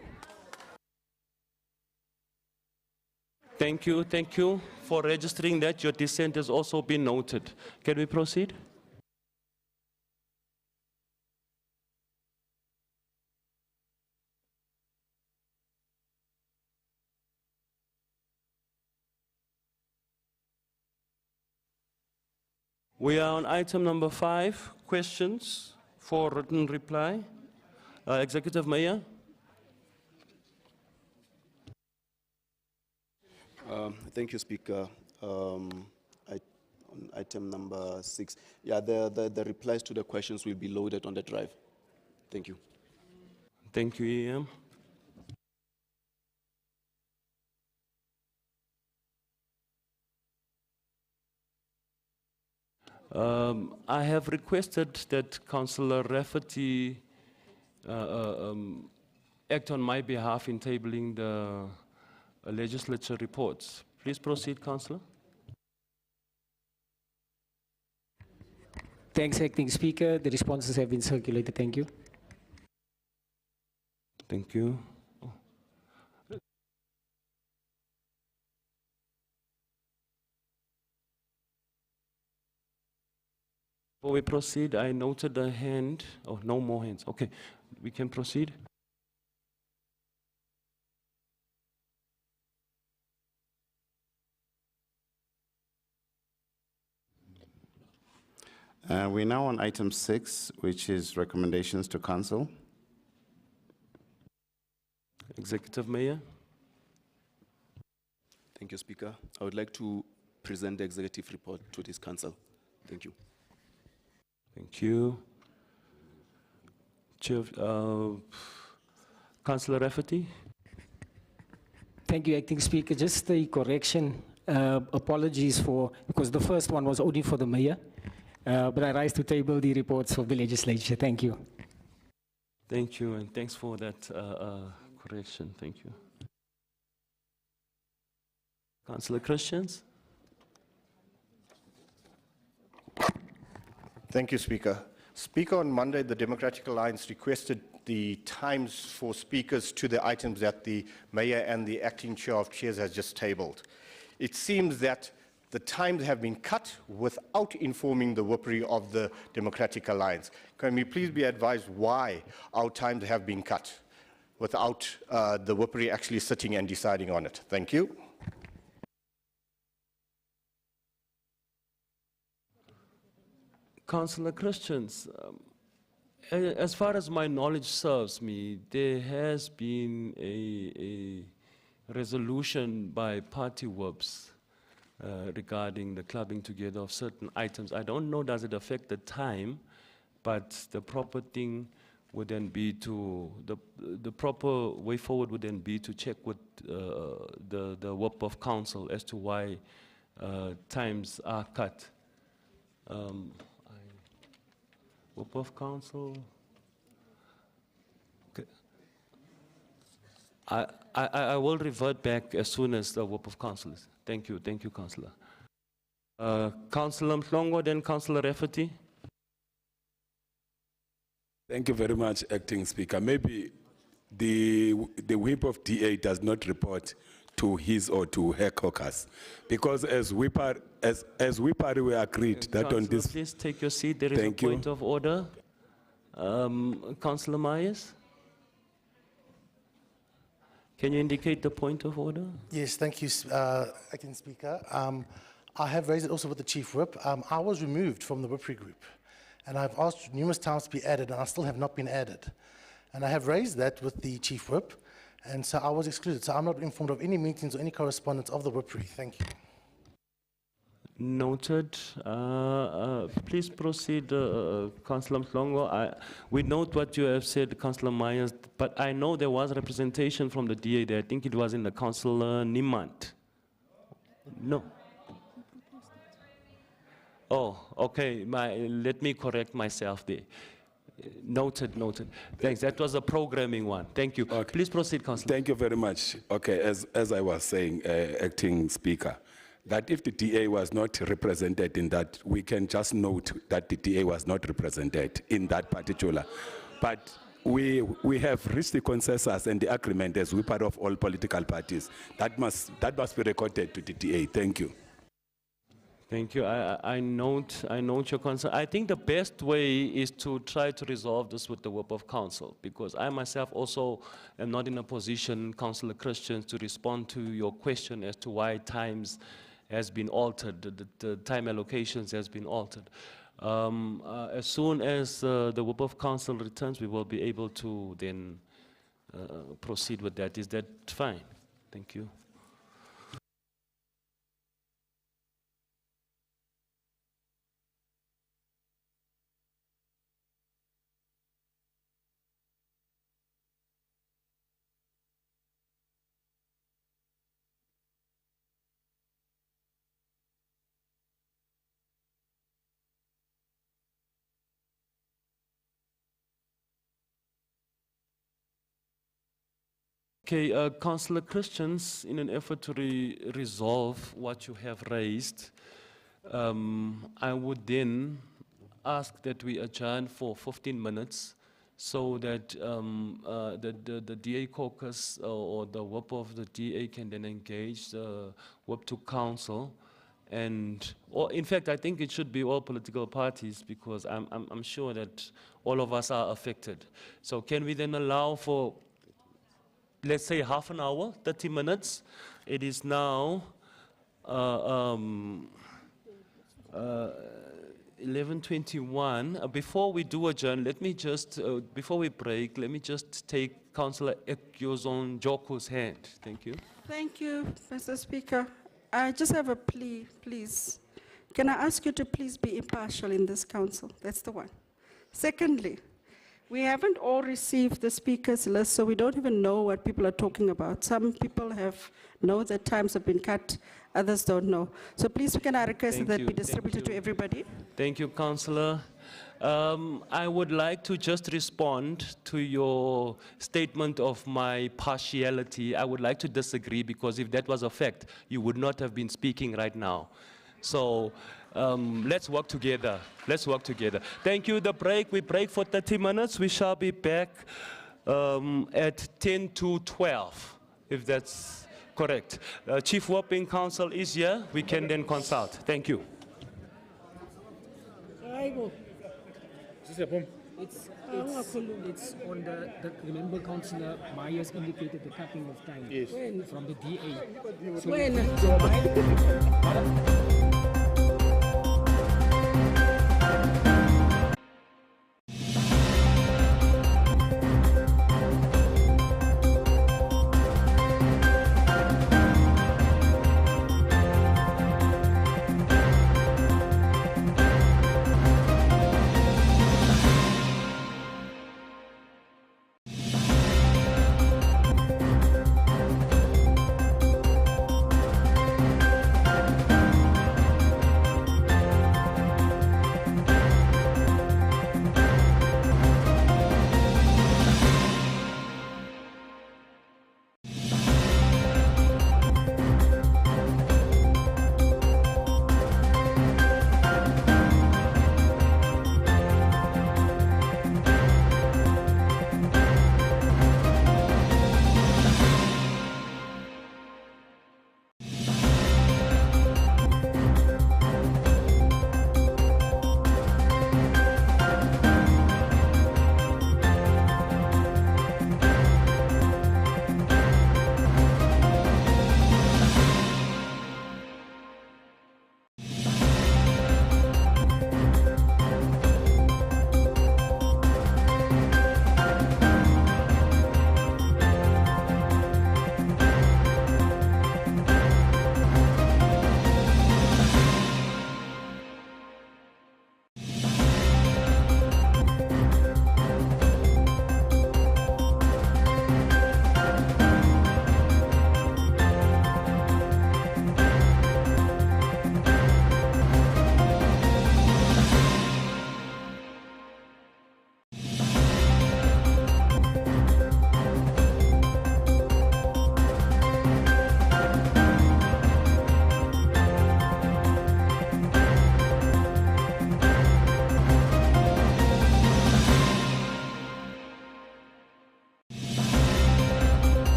Thank you for registering that. Your dissent has also been noted. Can we proceed? We are on item number 5, questions for written reply. Executive Mayor. Thank you, Speaker. On item number 6, yeah, the replies to the questions will be loaded on the drive. Thank you. Thank you, EM. I have requested that Councillor Rafferty act on my behalf in tabling the legislature reports. Please proceed, Councillor. Thanks, Acting Speaker. The responses have been circulated. Thank you. Thank you. Before we proceed, I noted a hand. Oh, no more hands. Okay, we can proceed. We're now on item 6, which is recommendations to council. Executive Mayor. Thank you, Speaker. I would like to present the executive report to this council. Thank you. Thank you. Chair, Councillor Rafferty. Thank you, Acting Speaker. Just a correction. Apologies for, because the first one was only for the mayor, but I rise to table the reports of the legislature. Thank you. Thank you, and thanks for that correction. Thank you. Councillor Christians. Thank you, Speaker. Speaker, on Monday, the Democratic Alliance requested the times for speakers to the items that the Mayor and the Acting Chair of Chairs has just tabled. It seems that the times have been cut without informing the whippery of the Democratic Alliance. Can we please be advised why our times have been cut without the whippery actually sitting and deciding on it? Thank you. Councillor Christians, as far as my knowledge serves me, there has been a resolution by party whips regarding the clubbing together of certain items. I don't know, does it affect the time, but the proper thing would then be to, the proper way forward would then be to check with the whip of council as to why times are cut. Whip of council. Okay. I will revert back as soon as the whip of council is. Thank you, Councillor. Councillor Mhlongo, then Councillor Rafferty. Thank you very much, Acting Speaker. Maybe the whip of DA does not report to his or to her caucus, because as we party we agreed that on this. Please take your seat. There is a point of order. Councillor Myers, can you indicate the point of order? Yes, thank you, Acting Speaker. I have raised it also with the Chief Whip. I was removed from the whippery group, and I've asked numerous times to be added, and I still have not been added. And I have raised that with the Chief Whip, and so I was excluded. So I'm not informed of any meetings or any correspondence of the whippery. Thank you. Noted. Please proceed, Councillor Mhlongo. We note what you have said, Councillor Myers, but I know there was representation from the DA there. I think it was in the Councillor Niemand. No. Oh, okay. Let me correct myself there. Noted, noted. Thanks. That was a programming one. Thank you. Please proceed, Councillor. Thank you very much. Okay, as I was saying, Acting Speaker, that if the DA was not represented in that, we can just note that the DA was not represented in that particular. But we have reached the consensus and the agreement as we part of all political parties. That must be recorded to the DA. Thank you. Thank you. I note your concern. I think the best way is to try to resolve this with the work of council, because I myself also am not in a position, Councillor Christian, to respond to your question as to why times has been altered, the time allocations has been altered. As soon as the work of council returns, we will be able to then proceed with that. Is that fine? Thank you. Okay, Councillor Christians, in an effort to resolve what you have raised, I would then ask that we adjourn for 15 minutes so that the DA caucus or the WIP of the DA can then engage the WIP to council. Or in fact, I think it should be all political parties, because I'm sure that all of us are affected. So can we then allow for, let's say, half an hour, 30 minutes. It is now 11:21. Before we do adjourn, let me just, before we break, let me just take Councillor Ekyozon Joku's hand. Thank you. Thank you, Mr. Speaker. I just have a plea, please. Can I ask you to please be impartial in this council? That's the one. Secondly, we haven't all received the speakers list, so we don't even know what people are talking about. Some people know that times have been cut, others don't know. So please, can I request that be distributed to everybody? Thank you, Councillor. I would like to just respond to your statement of my partiality. I would like to disagree, because if that was a fact, you would not have been speaking right now. So let's work together. Let's work together. Thank you. The break, we break for 30 minutes. We shall be back at 10 to 12, if that's correct. Chief Whip in Council is here. We can then consult. Thank you. It's on the remember Councillor Myers indicated the cutting of time. Yes. From the DA.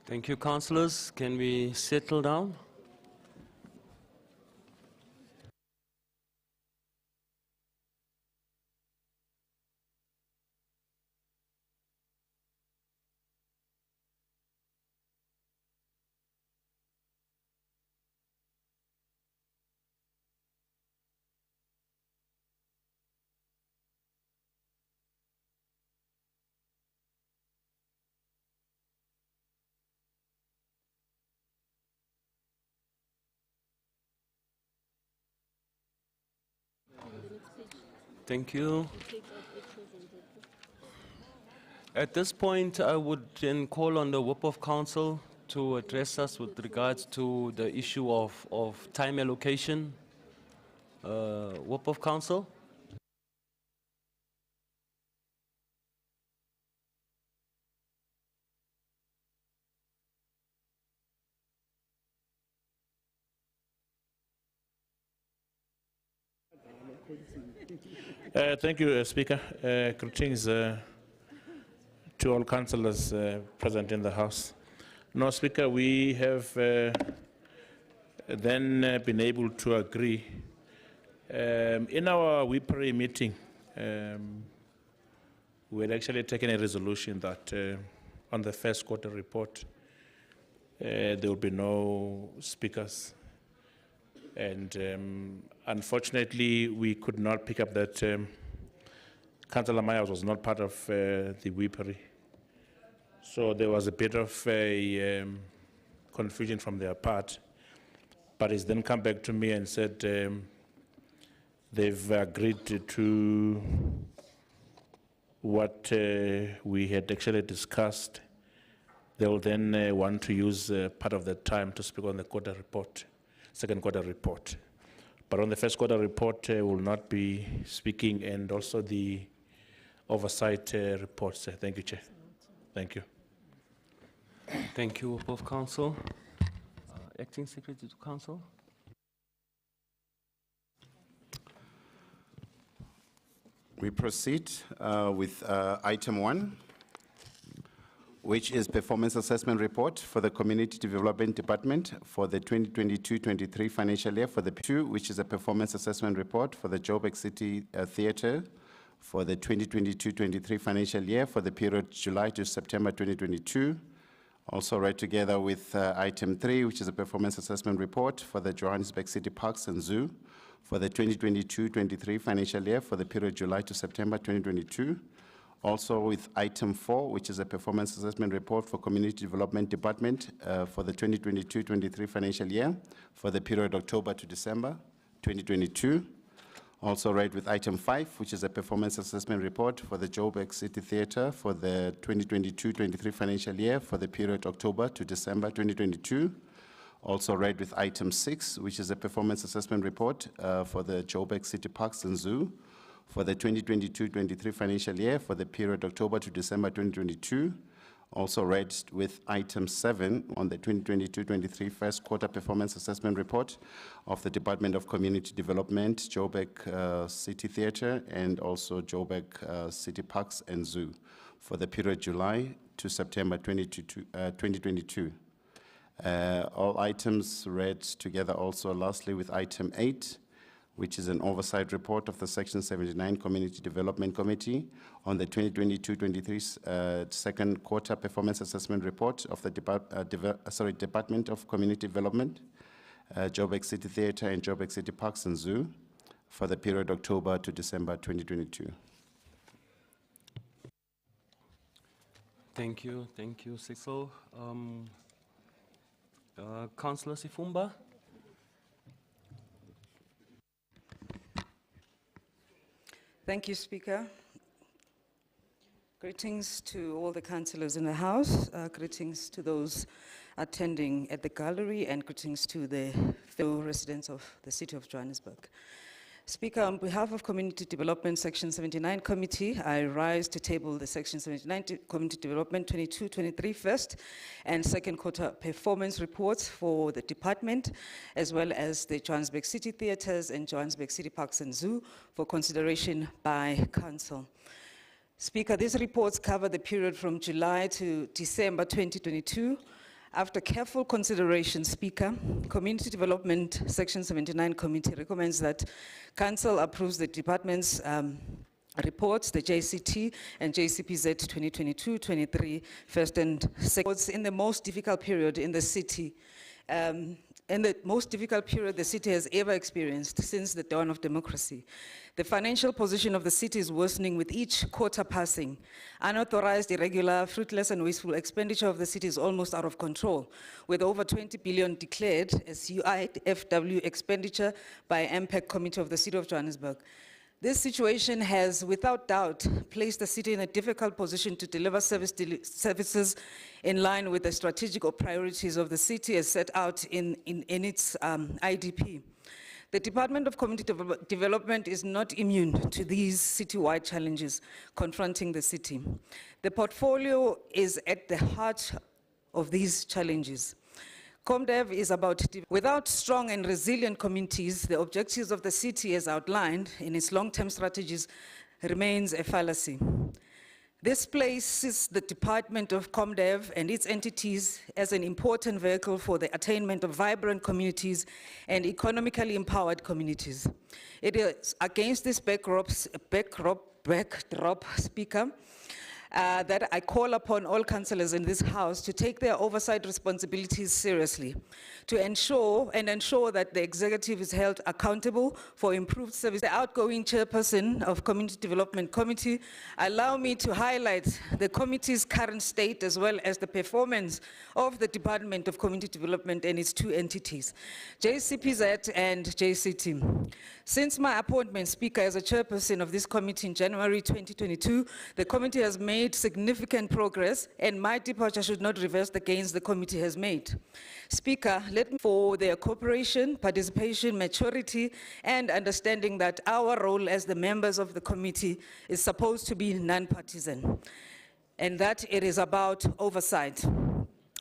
Thank you, councillors. Can we settle down? Thank you. At this point, I would then call on the Whip of Council to address us with regards to the issue of time allocation. Whip of Council? Thank you, Speaker. Greetings to all councillors present in the House. No, Speaker, we have then been able to agree. In our WIPRI meeting, we had actually taken a resolution that on the first quarter report, there will be no speakers. And unfortunately, we could not pick up that Councillor Myers was not part of the WIPRI. So there was a bit of a confusion from their part. But he's then come back to me and said they've agreed to what we had actually discussed. They will then want to use part of the time to speak on the quarter report. Second quarter report. But on the first quarter report, will not be speaking, and also the oversight reports. Thank you, Chair. Thank you. Thank you, Whip of Council. Acting Secretary to Council. We proceed with item 1, which is performance assessment report for the Community Development Department for the 2022-23 financial year, for the 2, which is a performance assessment report for the Joburg City Theatre for the 2022-23 financial year for the period July to September 2022. Also read together with item 3, which is a performance assessment report for the Johannesburg City Parks and Zoo for the 2022-23 financial year for the period July to September 2022. Also with item 4, which is a performance assessment report for Community Development Department for the 2022-23 financial year for the period October to December 2022. Also read with item 5, which is a performance assessment report for the Joburg City Theatre for the 2022-23 financial year for the period October to December 2022. Also read with item 6, which is a performance assessment report for the Joburg City Parks and Zoo for the 2022-23 financial year for the period October to December 2022. Also read with item 7 on the 2022-23 first quarter performance assessment report of the Department of Community Development, Joburg City Theatre, and also Joburg City Parks and Zoo for the period July to September 2022. All items read together also lastly with item 8, which is an oversight report of the Section 79 Community Development Committee on the 2022-23 second quarter performance assessment report of the Department of Community Development, Joburg City Theatre and Joburg City Parks and Zoo for the period October to December 2022. Thank you, Cecil. Councillor Sifumba. Thank you, Speaker. Greetings to all the councillors in the House, greetings to those attending at the gallery, and greetings to the fellow residents of the City of Johannesburg. Speaker, on behalf of Community Development Section 79 Committee, I rise to table the Section 79 Community Development 22-23 first and second quarter performance reports for the department, as well as the Johannesburg City Theatres and Johannesburg City Parks and Zoo for consideration by Council. Speaker, these reports cover the period from July to December 2022. After careful consideration, Speaker, Community Development Section 79 Committee recommends that Council approves the department's reports, the JCT and JCPZ 2022-23, first and second, in the most difficult period in the city. In the most difficult period the city has ever experienced since the dawn of democracy. The financial position of the city is worsening with each quarter passing. Unauthorized, irregular, fruitless and wasteful expenditure of the city is almost out of control, with over 20 billion declared as UIFW expenditure by MPEC Committee of the City of Johannesburg. This situation has, without doubt, placed the city in a difficult position to deliver services in line with the strategic priorities of the city as set out in its IDP. The Department of Community Development is not immune to these citywide challenges confronting the city. The portfolio is at the heart of these challenges. ComDev is about, without strong and resilient communities, the objectives of the city as outlined in its long-term strategies remains a fallacy. This places the Department of ComDev and its entities as an important vehicle for the attainment of vibrant communities and economically empowered communities. It is against this backdrop, Speaker, that I call upon all councillors in this House to take their oversight responsibilities seriously, to ensure that the executive is held accountable for improved service. The outgoing chairperson of Community Development Committee, allow me to highlight the committee's current state as well as the performance of the Department of Community Development and its two entities, JCPZ and JCT. Since my appointment, Speaker, as a chairperson of this committee in January 2022, the committee has made significant progress, and my departure should not reverse the gains the committee has made. Speaker, let me for their cooperation, participation, maturity, and understanding that our role as the members of the committee is supposed to be non-partisan, and that it is about oversight,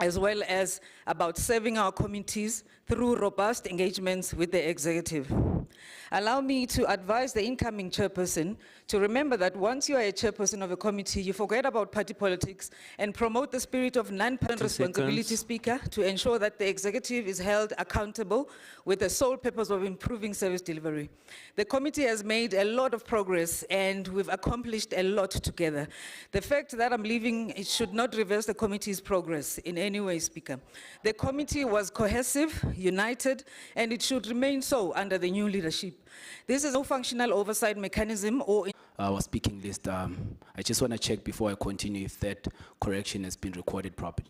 as well as about serving our communities through robust engagements with the executive. Allow me to advise the incoming chairperson to remember that once you are a chairperson of a committee, you forget about party politics and promote the spirit of non-partisan responsibility, Speaker, to ensure that the executive is held accountable with the sole purpose of improving service delivery. The committee has made a lot of progress and we've accomplished a lot together. The fact that I'm leaving, it should not reverse the committee's progress in any way, Speaker. The committee was cohesive, united, and it should remain so under the new leadership. This is no functional oversight mechanism or our speaking list. I just want to check before I continue if that correction has been recorded properly.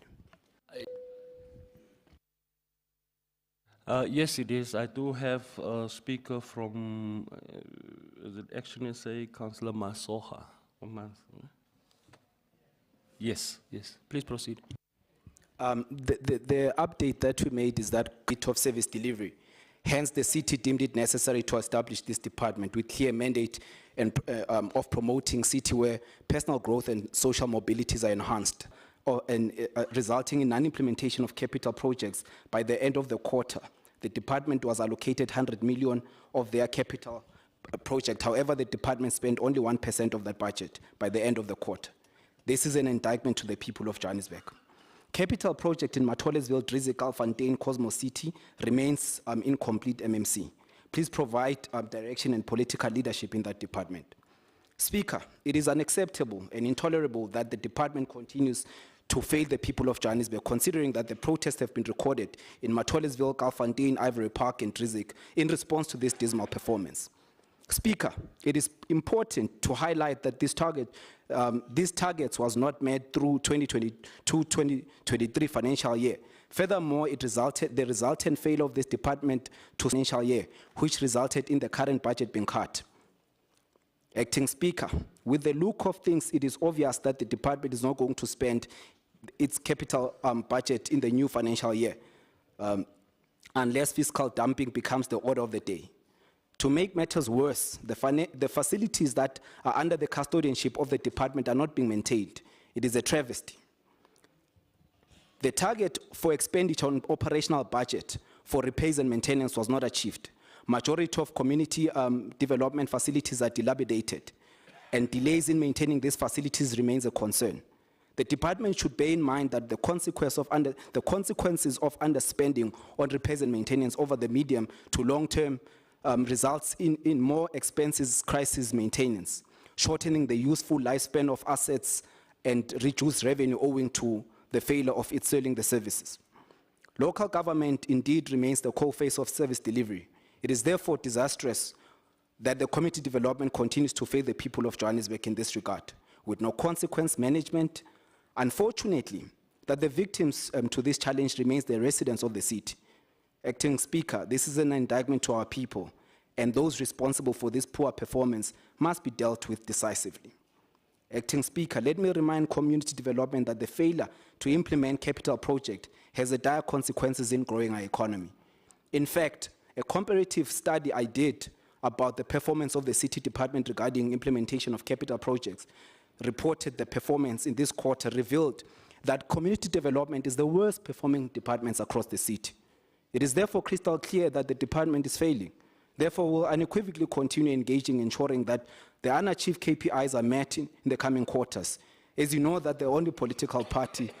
Yes, it is. I do have a speaker from, is it Action SA, Councillor Masoha. Yes, yes. Please proceed. The update that we made is that bit of service delivery. Hence, the city deemed it necessary to establish this department with clear mandate and, of promoting city where personal growth and social mobilities are enhanced, resulting in non-implementation of capital projects. By the end of the quarter, the department was allocated 100 million of their capital project. However, the department spent only 1% of that budget by the end of the quarter. This is an indictment to the people of Johannesburg. Capital project in Matholesville, Drizzy, Fontaine, Cosmos City remains incomplete MMC. Please provide direction and political leadership in that department. Speaker, it is unacceptable and intolerable that the department continues to fail the people of Johannesburg, considering that the protests have been recorded in Matholesville, Fontaine, Ivory Park, and Drizzy in response to this dismal performance. Speaker, it is important to highlight that these targets was not met through 2022-2023 financial year. Furthermore, the resultant failure of this department to financial year, which resulted in the current budget being cut. Acting Speaker, with the look of things, it is obvious that the department is not going to spend its capital budget in the new financial year, unless fiscal dumping becomes the order of the day. To make matters worse, the facilities that are under the custodianship of the department are not being maintained. It is a travesty. The target for expenditure on operational budget for repairs and maintenance was not achieved. Majority of community development facilities are dilapidated, and delays in maintaining these facilities remains a concern. The department should bear in mind that the consequences of underspending on repairs and maintenance over the medium to long term results in more expenses crisis maintenance, shortening the useful lifespan of assets and reduce revenue owing to the failure of it selling the services. Local government indeed remains the core face of service delivery. It is therefore disastrous that the community development continues to fail the people of Johannesburg in this regard, with no consequence management. Unfortunately, that the victims to this challenge remains the residents of the city. Acting Speaker, this is an indictment to our people, and those responsible for this poor performance must be dealt with decisively. Acting Speaker, let me remind community development that the failure to implement capital project has a dire consequences in growing our economy. In fact, a comparative study I did about the performance of the city department regarding implementation of capital projects reported the performance in this quarter revealed that community development is the worst performing departments across the city. It is therefore crystal clear that the department is failing. Therefore, we'll unequivocally continue engaging, ensuring that the unachieved KPIs are met in the coming quarters. As you know, that the only political party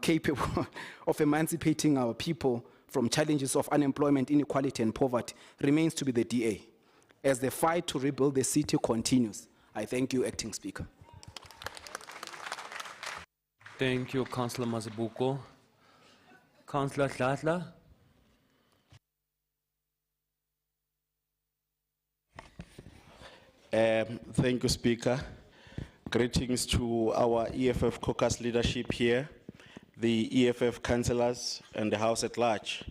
capable of emancipating our people from challenges of unemployment, inequality, and poverty remains to be the DA. As the fight to rebuild the city continues, I thank you, Acting Speaker. Thank you, Councillor Mazibuko. Councillor Dladla. Thank you, Speaker. Greetings to our EFF caucus leadership here, the EFF councillors, and the House at large.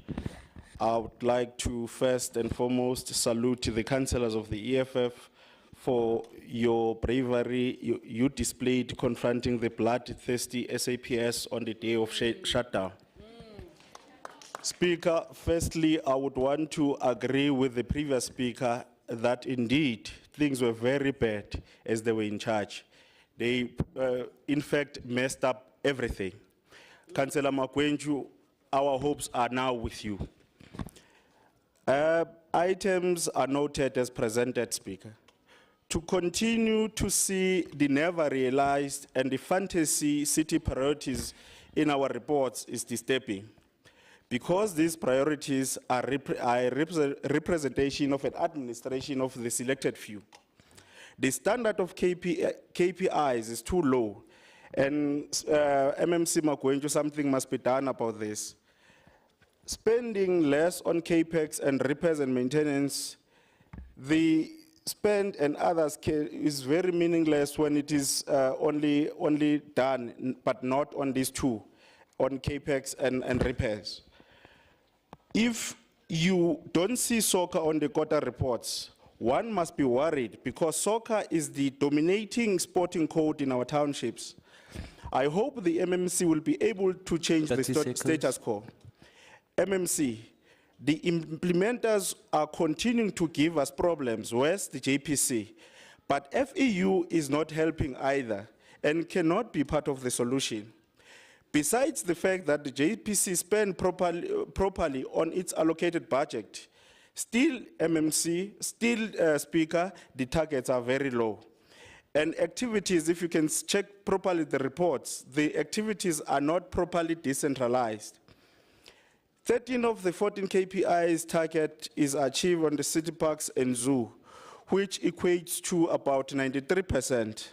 I would like to first and foremost salute the councillors of the EFF for your bravery you displayed confronting the bloodthirsty SAPS on the day of shutdown. Speaker, firstly, I would want to agree with the previous speaker that indeed things were very bad as they were in charge. They, in fact, messed up everything. Councillor Makwenju, our hopes are now with you. Items are noted as presented, Speaker. To continue to see the never realized and the fantasy city priorities in our reports is disturbing, because these priorities are representation of an administration of the selected few. The standard of KPIs is too low, and MMC Makwenju, something must be done about this. Spending less on capex and repairs and maintenance, the spend and others is very meaningless when it is only done, but not on these two, on capex and repairs. If you don't see soccer on the quarter reports, one must be worried, because soccer is the dominating sporting code in our townships. I hope the MMC will be able to change the status quo. MMC, the implementers are continuing to give us problems. Where's the JPC? But FEU is not helping either and cannot be part of the solution. Besides the fact that the JPC spend properly on its allocated budget, still MMC, still Speaker, the targets are very low. And activities, if you can check properly the reports, the activities are not properly decentralized. 13 of the 14 KPIs target is achieved on the city parks and zoo, which equates to about 93%.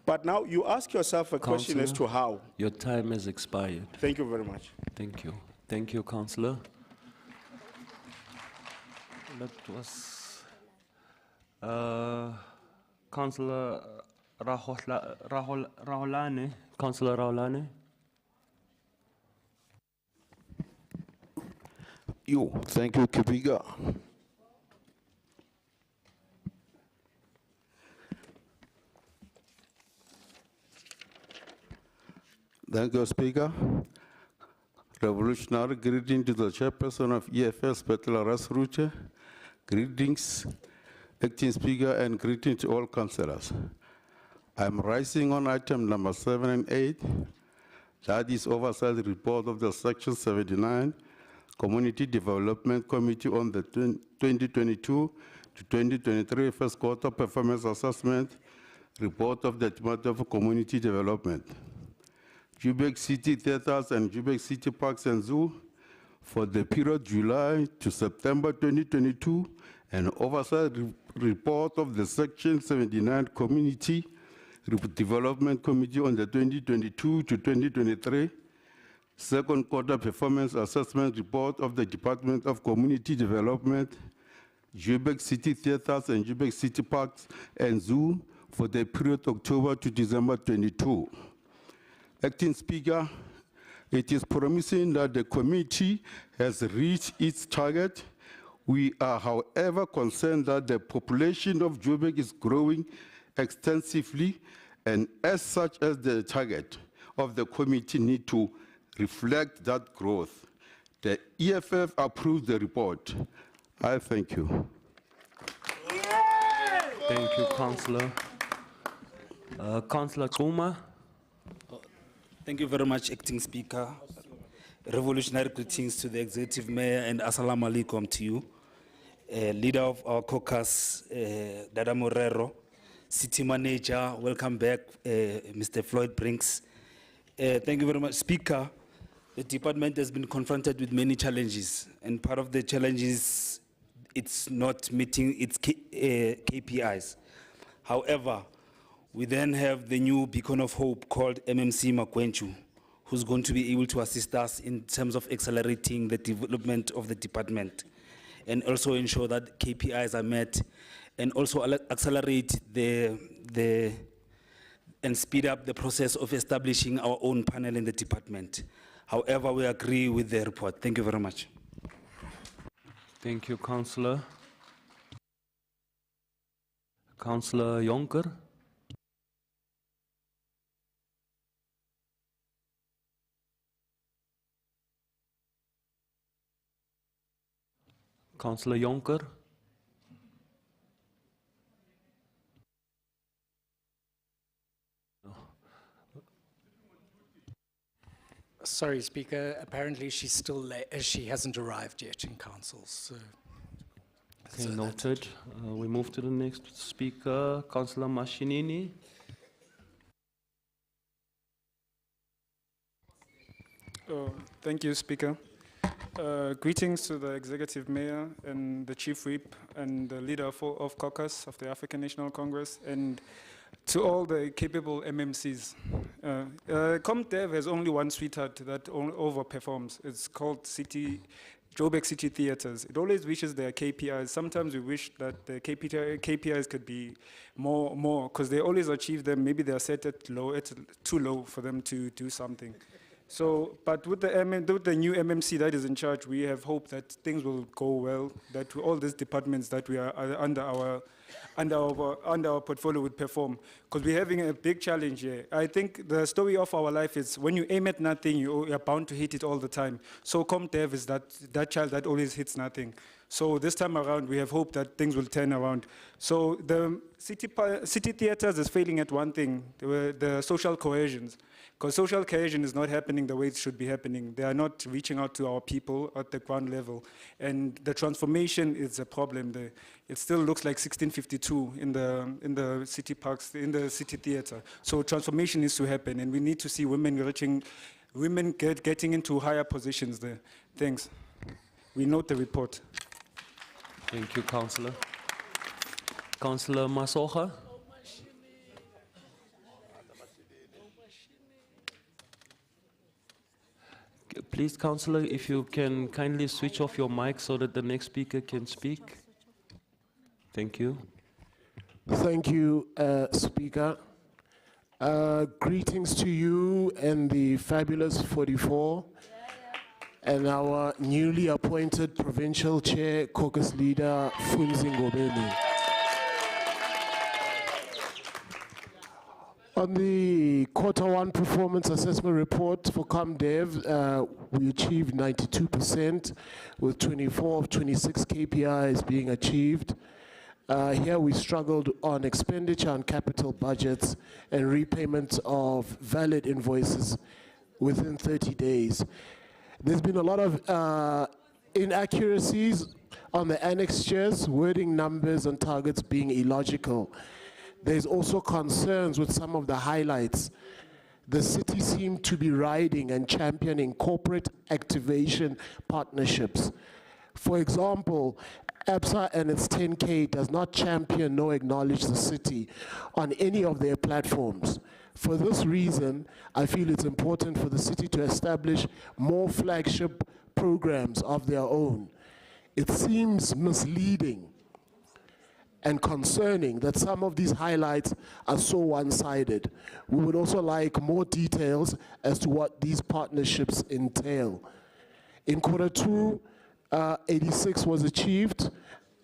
But now you ask yourself a question as to how. Your time has expired. Thank you very much. Thank you. Thank you, Councillor. That was Councillor Rahulane. Councillor Rahulane. Thank you, Speaker. Thank you, Speaker. Revolutionary greeting to the chairperson of EFS, Petla Rasruche. Greetings, Acting Speaker, and greetings to all councillors. I'm rising on item number 7 and 8. That is oversight report of the Section 79 Community Development Committee on the 2022 to 2023 first quarter performance assessment report of the Department of Community Development. Joburg City Theatres and Joburg City Parks and Zoo for the period July to September 2022, and oversight report of the Section 79 Community Development Committee on the 2022 to 2023, second quarter performance assessment report of the Department of Community Development, Joburg City Theatres and Joburg City Parks and Zoo for the period October to December 22. Acting Speaker, it is promising that the committee has reached its target. We are, however, concerned that the population of Joburg is growing extensively, and as such as the target of the committee need to reflect that growth. The EFF approved the report. I thank you. Thank you, Councillor. Councillor Kuma. Thank you very much, Acting Speaker. Revolutionary greetings to the Executive Mayor and Assalamu alaikum to you. Leader of our caucus, Dada Morero. City Manager, welcome back, Mr. Floyd Brinks. Thank you very much, Speaker. The department has been confronted with many challenges, and part of the challenges, it's not meeting its KPIs. However, we then have the new beacon of hope called MMC Makwenchu, who's going to be able to assist us in terms of accelerating the development of the department and also ensure that KPIs are met and also accelerate and speed up the process of establishing our own panel in the department. However, we agree with the report. Thank you very much. Thank you, Councillor. Councillor Jonker. Councillor Jonker. Sorry, Speaker. Apparently, she's still late, as she hasn't arrived yet in council. So, Okay, noted. We move to the next speaker, Councillor Mashinini. Thank you, Speaker. Greetings to the Executive Mayor and the Chief Whip and the leader of caucus of the African National Congress, and to all the capable MMCs. ComDev has only one sweetheart that overperforms. It's called Joburg City Theatres. It always reaches their KPIs. Sometimes we wish that the KPIs could be more, because they always achieve them. Maybe they are set at too low for them to do something. So, but with the new MMC that is in charge, we have hope that things will go well, that all these departments that we are under our portfolio would perform. Because we're having a big challenge here. I think the story of our life is when you aim at nothing, you're bound to hit it all the time. So ComDev is that child that always hits nothing. So this time around, we have hope that things will turn around. So the city theatres is failing at one thing, the social cohesions. Because social cohesion is not happening the way it should be happening. They are not reaching out to our people at the ground level. And the transformation is a problem there. It still looks like 1652 in the city parks, in the city theatre. So transformation needs to happen, and we need to see women getting into higher positions there. Thanks. We note the report. Thank you, Councillor. Councillor Masocha. Please, Councillor, if you can kindly switch off your mic so that the next speaker can speak. Thank you. Thank you, Speaker. Greetings to you and the fabulous 44 and our newly appointed provincial chair, caucus leader, Funzi Ngobeni. On the Q1 performance assessment report for ComDev, we achieved 92% with 24 of 26 KPIs being achieved. Here we struggled on expenditure on capital budgets and repayment of valid invoices within 30 days. There's been a lot of inaccuracies on the annexures, wording numbers and targets being illogical. There's also concerns with some of the highlights. the city seemed to be riding and championing corporate activation partnerships. For example, ABSA and its 10K does not champion nor acknowledge the city on any of their platforms. For this reason, I feel it's important for the city to establish more flagship programs of their own. It seems misleading and concerning that some of these highlights are so one-sided. We would also like more details as to what these partnerships entail. In Q2, 86 was achieved.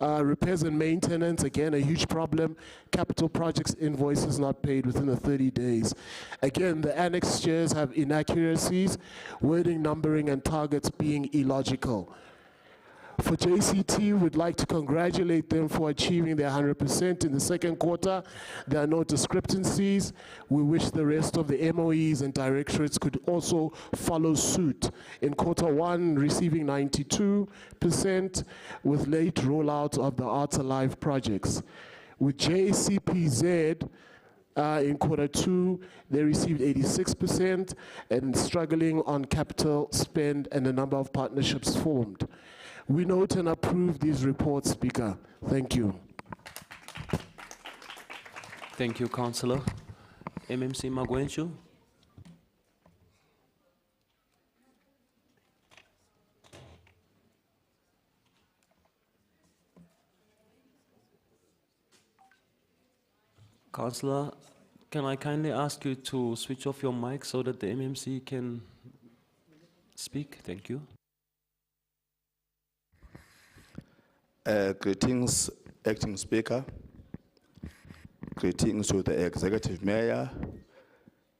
Repairs and maintenance, again, a huge problem. Capital projects invoices not paid within the 30 days. Again, the annex shares have inaccuracies, wording, numbering, and targets being illogical. For JCT, we'd like to congratulate them for achieving their 100% in the second quarter. There are no discrepancies. We wish the rest of the MOEs and directorates could also follow suit. In Q1, receiving 92% with late rollout of the Arts Alive projects. With JCPZ, in Q2, they received 86% and struggling on capital spend and a number of partnerships formed. We note and approve these reports, Speaker. Thank you. Thank you, Councillor. MMC Magwenchu. Councillor, can I kindly ask you to switch off your mic so that the MMC can speak? Thank you. Greetings, Acting Speaker. Greetings to the Executive Mayor.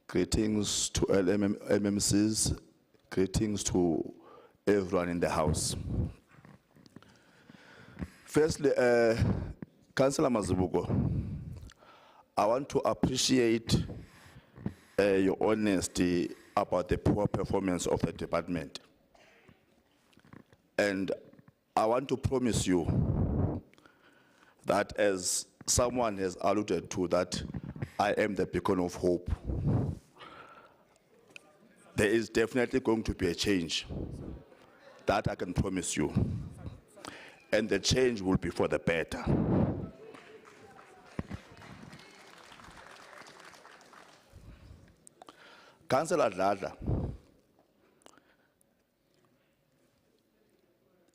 Greetings to LMMCs. Greetings to everyone in the House. Firstly, Councillor Mazibuko, I want to appreciate your honesty about the poor performance of the department. And I want to promise you that, as someone has alluded to, that I am the beacon of hope. There is definitely going to be a change. That I can promise you. And the change will be for the better. Councillor Dladla,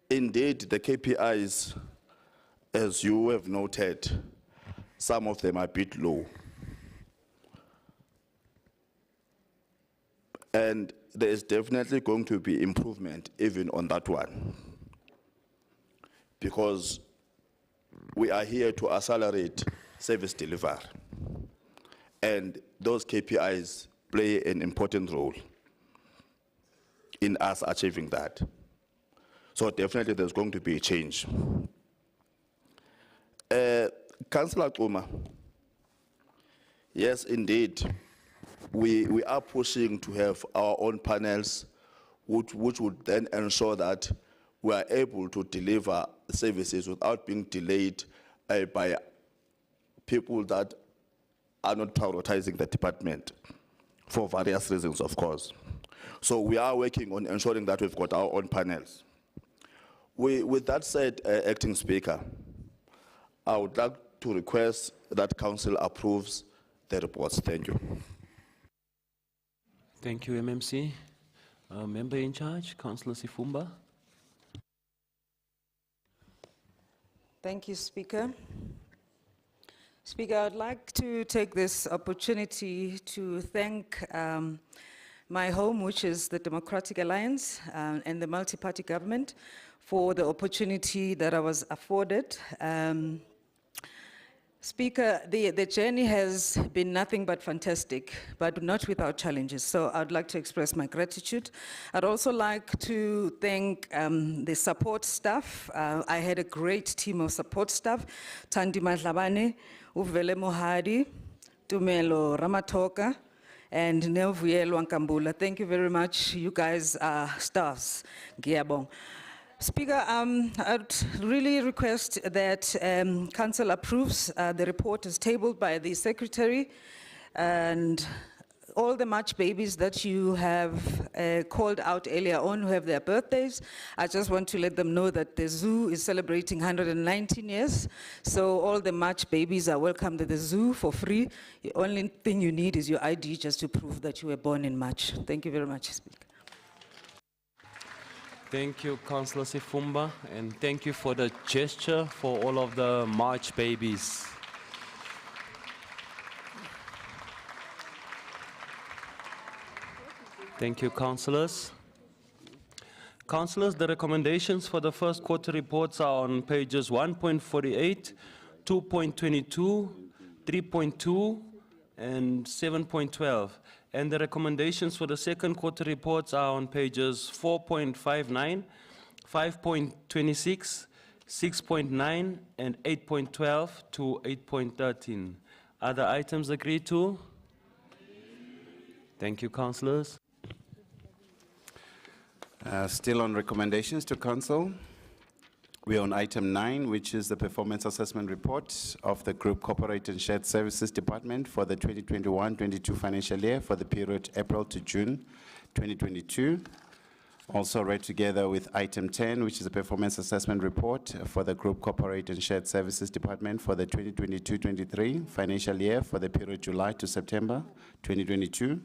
indeed, the KPIs, as you have noted, some of them are a bit low. And there is definitely going to be improvement even on that one. Because we are here to accelerate service delivery. And those KPIs play an important role in us achieving that. So definitely there's going to be a change. Councillor Xuma, yes, indeed, we are pushing to have our own panels, which would then ensure that we are able to deliver services without being delayed by people that are not prioritizing the department for various reasons, of course. So we are working on ensuring that we've got our own panels. With that said, Acting Speaker, I would like to request that Council approves the reports. Thank you. Thank you, MMC. Member in charge, Councillor Sifumba. Thank you, Speaker. Speaker, I'd like to take this opportunity to thank my home, which is the Democratic Alliance and the multi-party government, for the opportunity that I was afforded. Speaker, the journey has been nothing but fantastic, but not without challenges. So I'd like to express my gratitude. I'd also like to thank the support staff. I had a great team of support staff. Tandi Madlabane, Uvele Mohadi, Tumelo Ramatoka, and Nevuyelo Nkambula. Thank you very much. You guys are stars. Giabong. Speaker, I'd really request that Council approves the report as tabled by the Secretary, and all the March babies that you have called out earlier on who have their birthdays, I just want to let them know that the zoo is celebrating 119 years. So all the March babies are welcome to the zoo for free. The only thing you need is your ID just to prove that you were born in March. Thank you very much, Speaker. Thank you, Councillor Sifumba, and thank you for the gesture for all of the March babies. Thank you, councillors. Councillors, the recommendations for the first quarter reports are on pages 1.48, 2.22, 3.2, and 7.12. And the recommendations for the second quarter reports are on pages 4.59, 5.26, 6.9, and 8.12 to 8.13. Are the items agreed to? Thank you, councillors. Still on recommendations to council. We're on item 9, which is the performance assessment report of the Group Corporate and Shared Services Department for the 2021-22 financial year for the period April to June 2022. Also read together with item 10, which is the performance assessment report for the Group Corporate and Shared Services Department for the 2022-23 financial year for the period July to September 2022.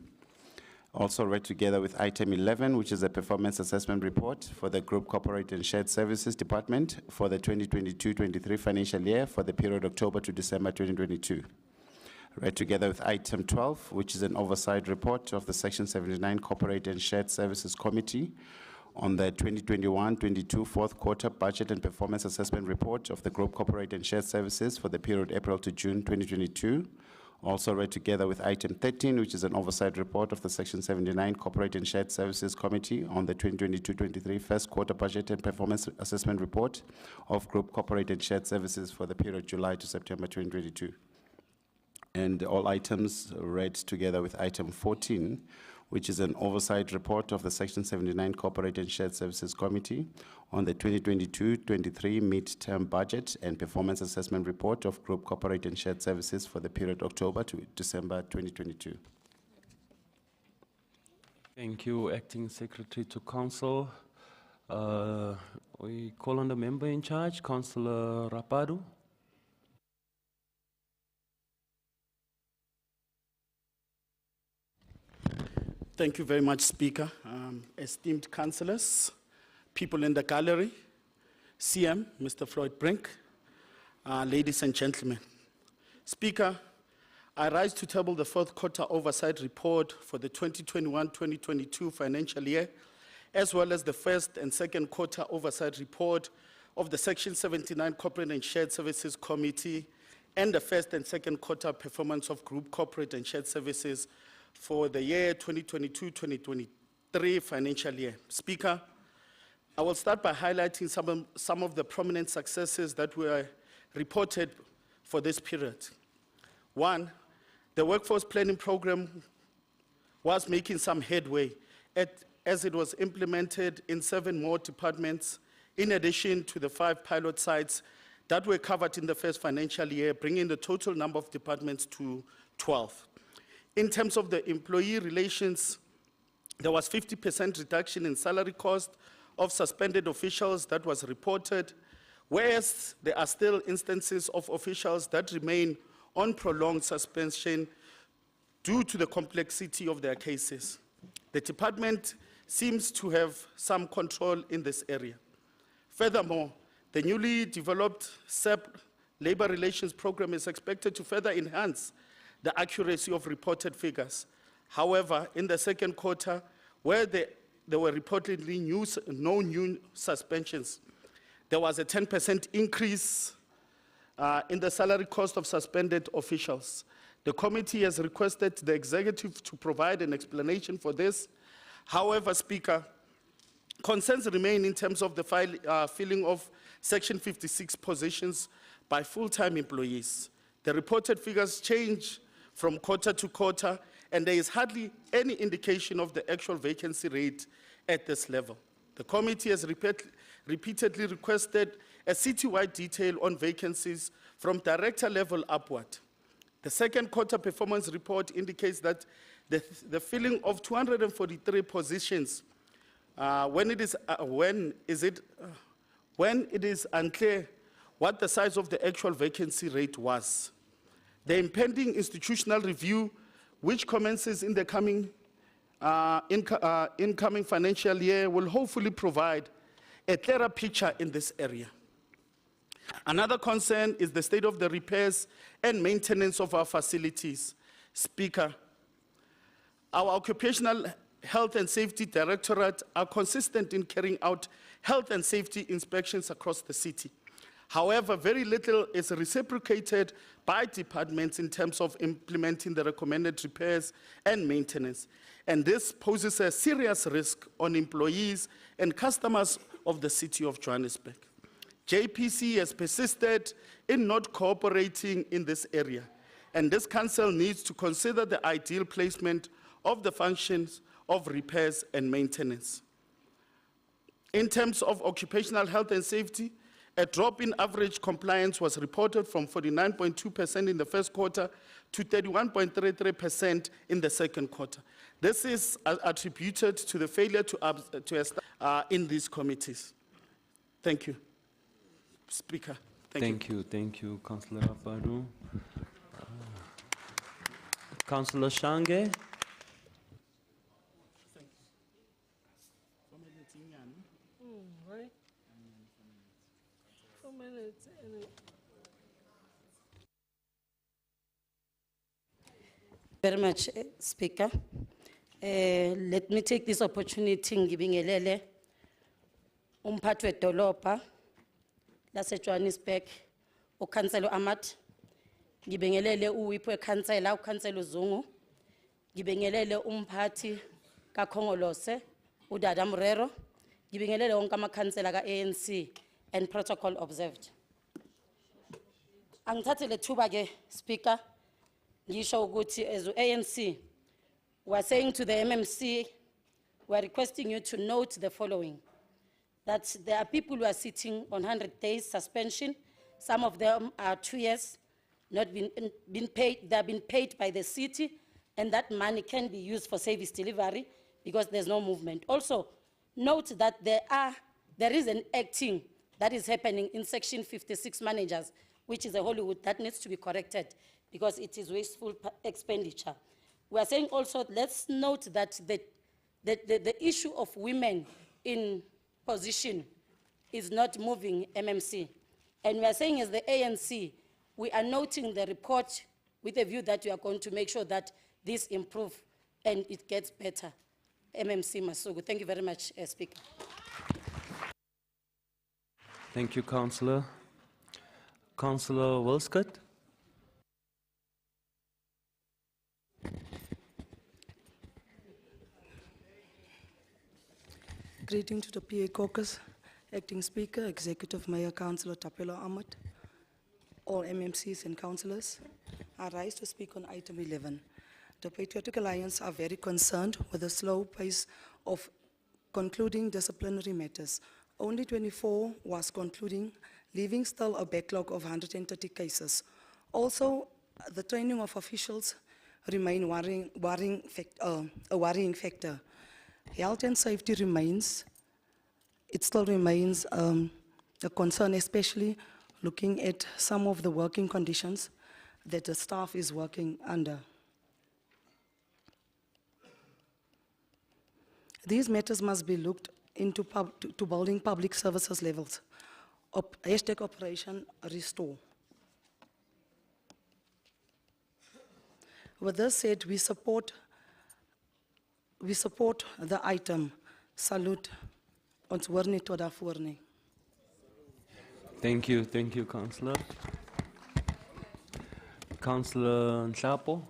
Also read together with item 11, which is the performance assessment report for the Group Corporate and Shared Services Department for the 2022-23 financial year for the period October to December 2022. Read together with item 12, which is an oversight report of the Section 79 Corporate and Shared Services Committee on the 2021-22 fourth quarter budget and performance assessment report of the Group Corporate and Shared Services for the period April to June 2022. Also read together with item 13, which is an oversight report of the Section 79 Corporate and Shared Services Committee on the 2022-23 first quarter budget and performance assessment report of Group Corporate and Shared Services for the period July to September 2022. And all items read together with item 14, which is an oversight report of the Section 79 Corporate and Shared Services Committee on the 2022-23 mid-term budget and performance assessment report of Group Corporate and Shared Services for the period October to December 2022. Thank you, Acting Secretary to Council. We call on the member in charge, Councillor Rapadu. Thank you very much, Speaker. Esteemed councillors, people in the gallery, CM, Mr. Floyd Brink, ladies and gentlemen. Speaker, I rise to table the fourth quarter oversight report for the 2021-2022 financial year, as well as the first and second quarter oversight report of the Section 79 Corporate and Shared Services Committee and the first and second quarter performance of Group Corporate and Shared Services for the year 2022-2023 financial year. Speaker, I will start by highlighting some of the prominent successes that were reported for this period. One, the workforce planning program was making some headway as it was implemented in 7 more departments, in addition to the 5 pilot sites that were covered in the first financial year, bringing the total number of departments to 12. In terms of the employee relations, there was 50% reduction in salary cost of suspended officials that was reported, whereas there are still instances of officials that remain on prolonged suspension due to the complexity of their cases. The department seems to have some control in this area. Furthermore, the newly developed SEP labor relations program is expected to further enhance the accuracy of reported figures. However, in the second quarter, where there were reportedly no new suspensions, there was a 10% increase in the salary cost of suspended officials. The committee has requested the executive to provide an explanation for this. However, Speaker, concerns remain in terms of the filling of Section 56 positions by full-time employees. The reported figures change from quarter to quarter, and there is hardly any indication of the actual vacancy rate at this level. The committee has repeatedly requested a citywide detail on vacancies from director level upward. The second quarter performance report indicates that the filling of 243 positions when it is unclear what the size of the actual vacancy rate was. The impending institutional review, which commences in the incoming financial year, will hopefully provide a clearer picture in this area. Another concern is the state of the repairs and maintenance of our facilities. Speaker, our Occupational Health and Safety Directorate are consistent in carrying out health and safety inspections across the city. However, very little is reciprocated by departments in terms of implementing the recommended repairs and maintenance. And this poses a serious risk on employees and customers of the city of Johannesburg. JPC has persisted in not cooperating in this area, and this council needs to consider the ideal placement of the functions of repairs and maintenance. In terms of occupational health and safety, a drop in average compliance was reported from 49.2% in the first quarter to 31.33% in the second quarter. This is attributed to the failure in these committees. Thank you. Speaker, thank you. Thank you, Councillor Apadu. Councillor Shange. Very much, Speaker. Let me take this opportunity ngibingelele umphathi wedolobha lase Johannesburg, uKhansela Ahmad. Ngibingelele uWhip weKhansela, uKhansela uZungu. Ngibingelele umphathi kaKhongolose, uDada Murero. Ngibingelele wonke amakhansela kaANC and protocol observed. Angithathe lethuba ke, Speaker, ngisho ukuthi as ANC, we are saying to the MMC, we are requesting you to note the following, that there are people who are sitting on 100 days suspension. Some of them are 2 years, not been paid. They have been paid by the city, and that money can be used for service delivery because there's no movement. Also, note that there is an acting that is happening in Section 56 managers, which is a Hollywood that needs to be corrected because it is wasteful expenditure. We are saying also, let's note that the issue of women in position is not moving MMC. And we are saying as the ANC, we are noting the report with a view that we are going to make sure that this improves and it gets better. MMC Masugu. Thank you very much, Speaker. Thank you, Councillor. Councillor Wilskut. Greeting to the PA caucus, Acting Speaker, Executive Mayor, Councillor Tapelo Ahmad, all MMCs and councillors. I rise to speak on item 11. The Patriotic Alliance are very concerned with the slow pace of concluding disciplinary matters. Only 24 was concluding, leaving still a backlog of 130 cases. Also, the training of officials remain a worrying factor. Health and safety still remains a concern, especially looking at some of the working conditions that the staff is working under. These matters must be looked into to building public services levels. Hashtag Operation Restore. With this said, we support the item. Salute. Ons hoor nie tot daarvoor nie. Thank you, Councillor. Councillor Nhlapo.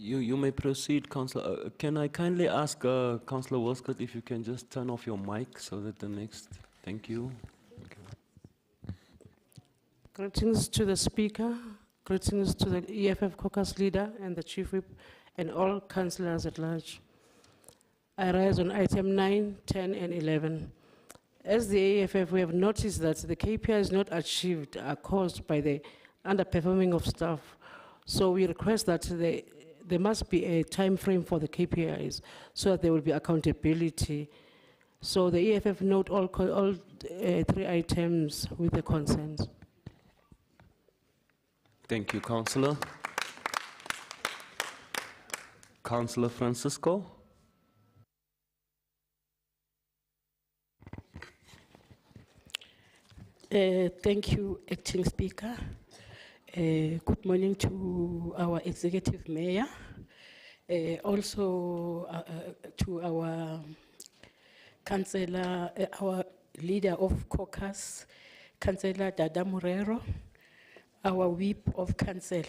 You may proceed, Councillor. Can I kindly ask Councillor Wilskut if you can just turn off your mic so that the next... Thank you. Greetings to the Speaker, Greetings to the EFF caucus leader and the chief whip and all councillors at large. I rise on item 9, 10 and 11. As the EFF, we have noticed that the KPIs not achieved are caused by the underperforming of staff. So we request that there must be a time frame for the KPIs so that there will be accountability. So the EFF note all 3 items with the consent. Thank you, Councillor. Councillor Francisco. Thank you, Acting Speaker. Good morning to our Executive Mayor, also to our Councillor, our Leader of Caucus, Councillor Dada Morero, our Whip of Council.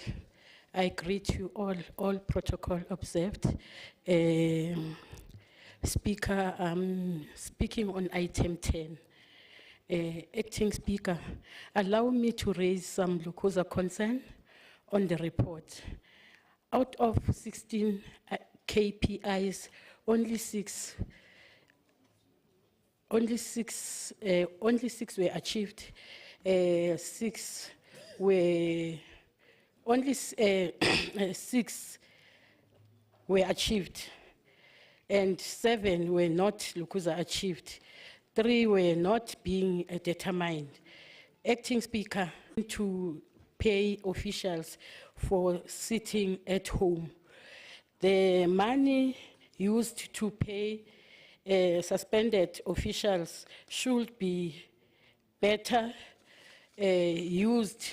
I greet you all protocol observed. Speaker, speaking on item 10. Acting Speaker, allow me to raise some Lukuza concern on the report. Out of 16 KPIs, only six were achieved. Six were achieved, and 7 were not Lukuza achieved. 3 were not being determined. Acting Speaker, to pay officials for sitting at home. The money used to pay suspended officials should be better used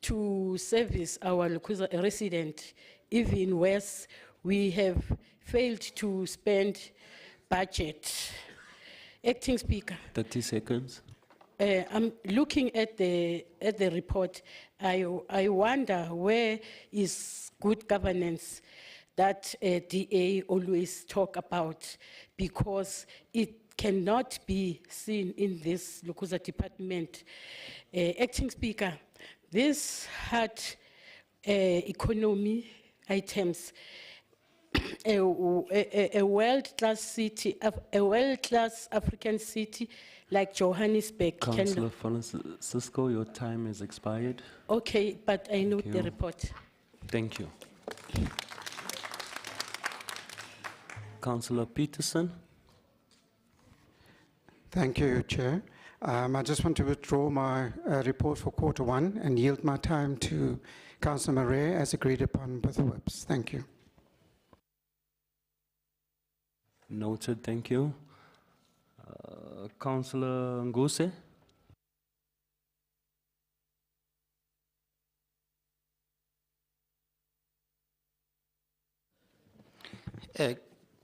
to service our Lukuza resident. Even worse, we have failed to spend budget. Acting Speaker. 30 seconds. I'm looking at the report. I wonder where is good governance that DA always talk about, because it cannot be seen in this Lukuza department. Acting Speaker, this hard economy items, a world-class city, a world-class African city like Johannesburg. Councillor Francisco, your time has expired. Okay, but I note Thank the you. report. Thank you. Councillor Peterson. Thank you, Chair. I just want to withdraw my report for Q1 and yield my time to Councillor Murray as agreed upon with the whips. Thank you. Noted, thank you. Councillor Nguse.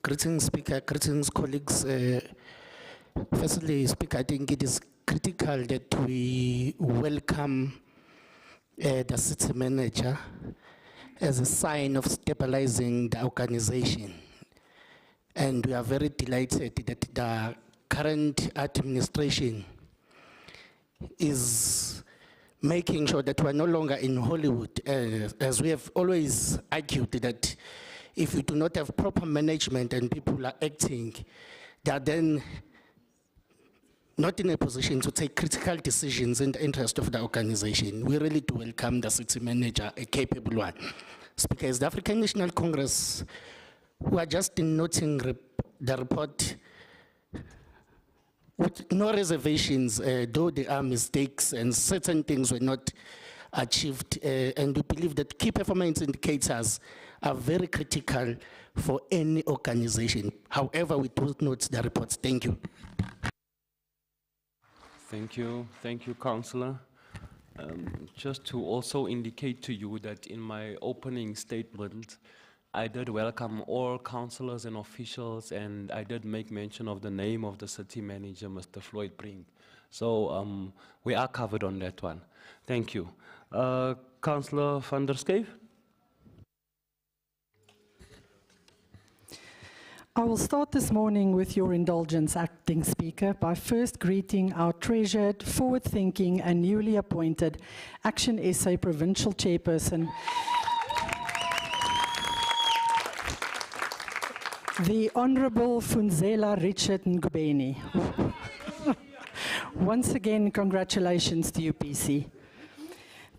Greetings, Speaker, greetings, colleagues. Firstly, Speaker, I think it is critical that we welcome the city manager as a sign of stabilizing the organization. And we are very delighted that the current administration is making sure that we're no longer in Hollywood, as we have always argued that if we do not have proper management and people are acting, they are then not in a position to take critical decisions in the interest of the organization. We really do welcome the city manager, a capable one. Speaker, as the African National Congress, we are just noting the report with no reservations, though there are mistakes and certain things were not achieved, and we believe that key performance indicators are very critical for any organization. However, we do note the reports. Thank you. Thank you, Councillor. Just to also indicate to you that in my opening statement, I did welcome all councillors and officials, and I did make mention of the name of the city manager, Mr. Floyd Brink. So we are covered on that one. Thank you. Councillor van der Schijf. I will start this morning with your indulgence, Acting Speaker, by first greeting our treasured, forward-thinking and newly appointed Action SA Provincial Chairperson, the Honourable Funzela Richard Ngubeni. Once again, congratulations to you, PC.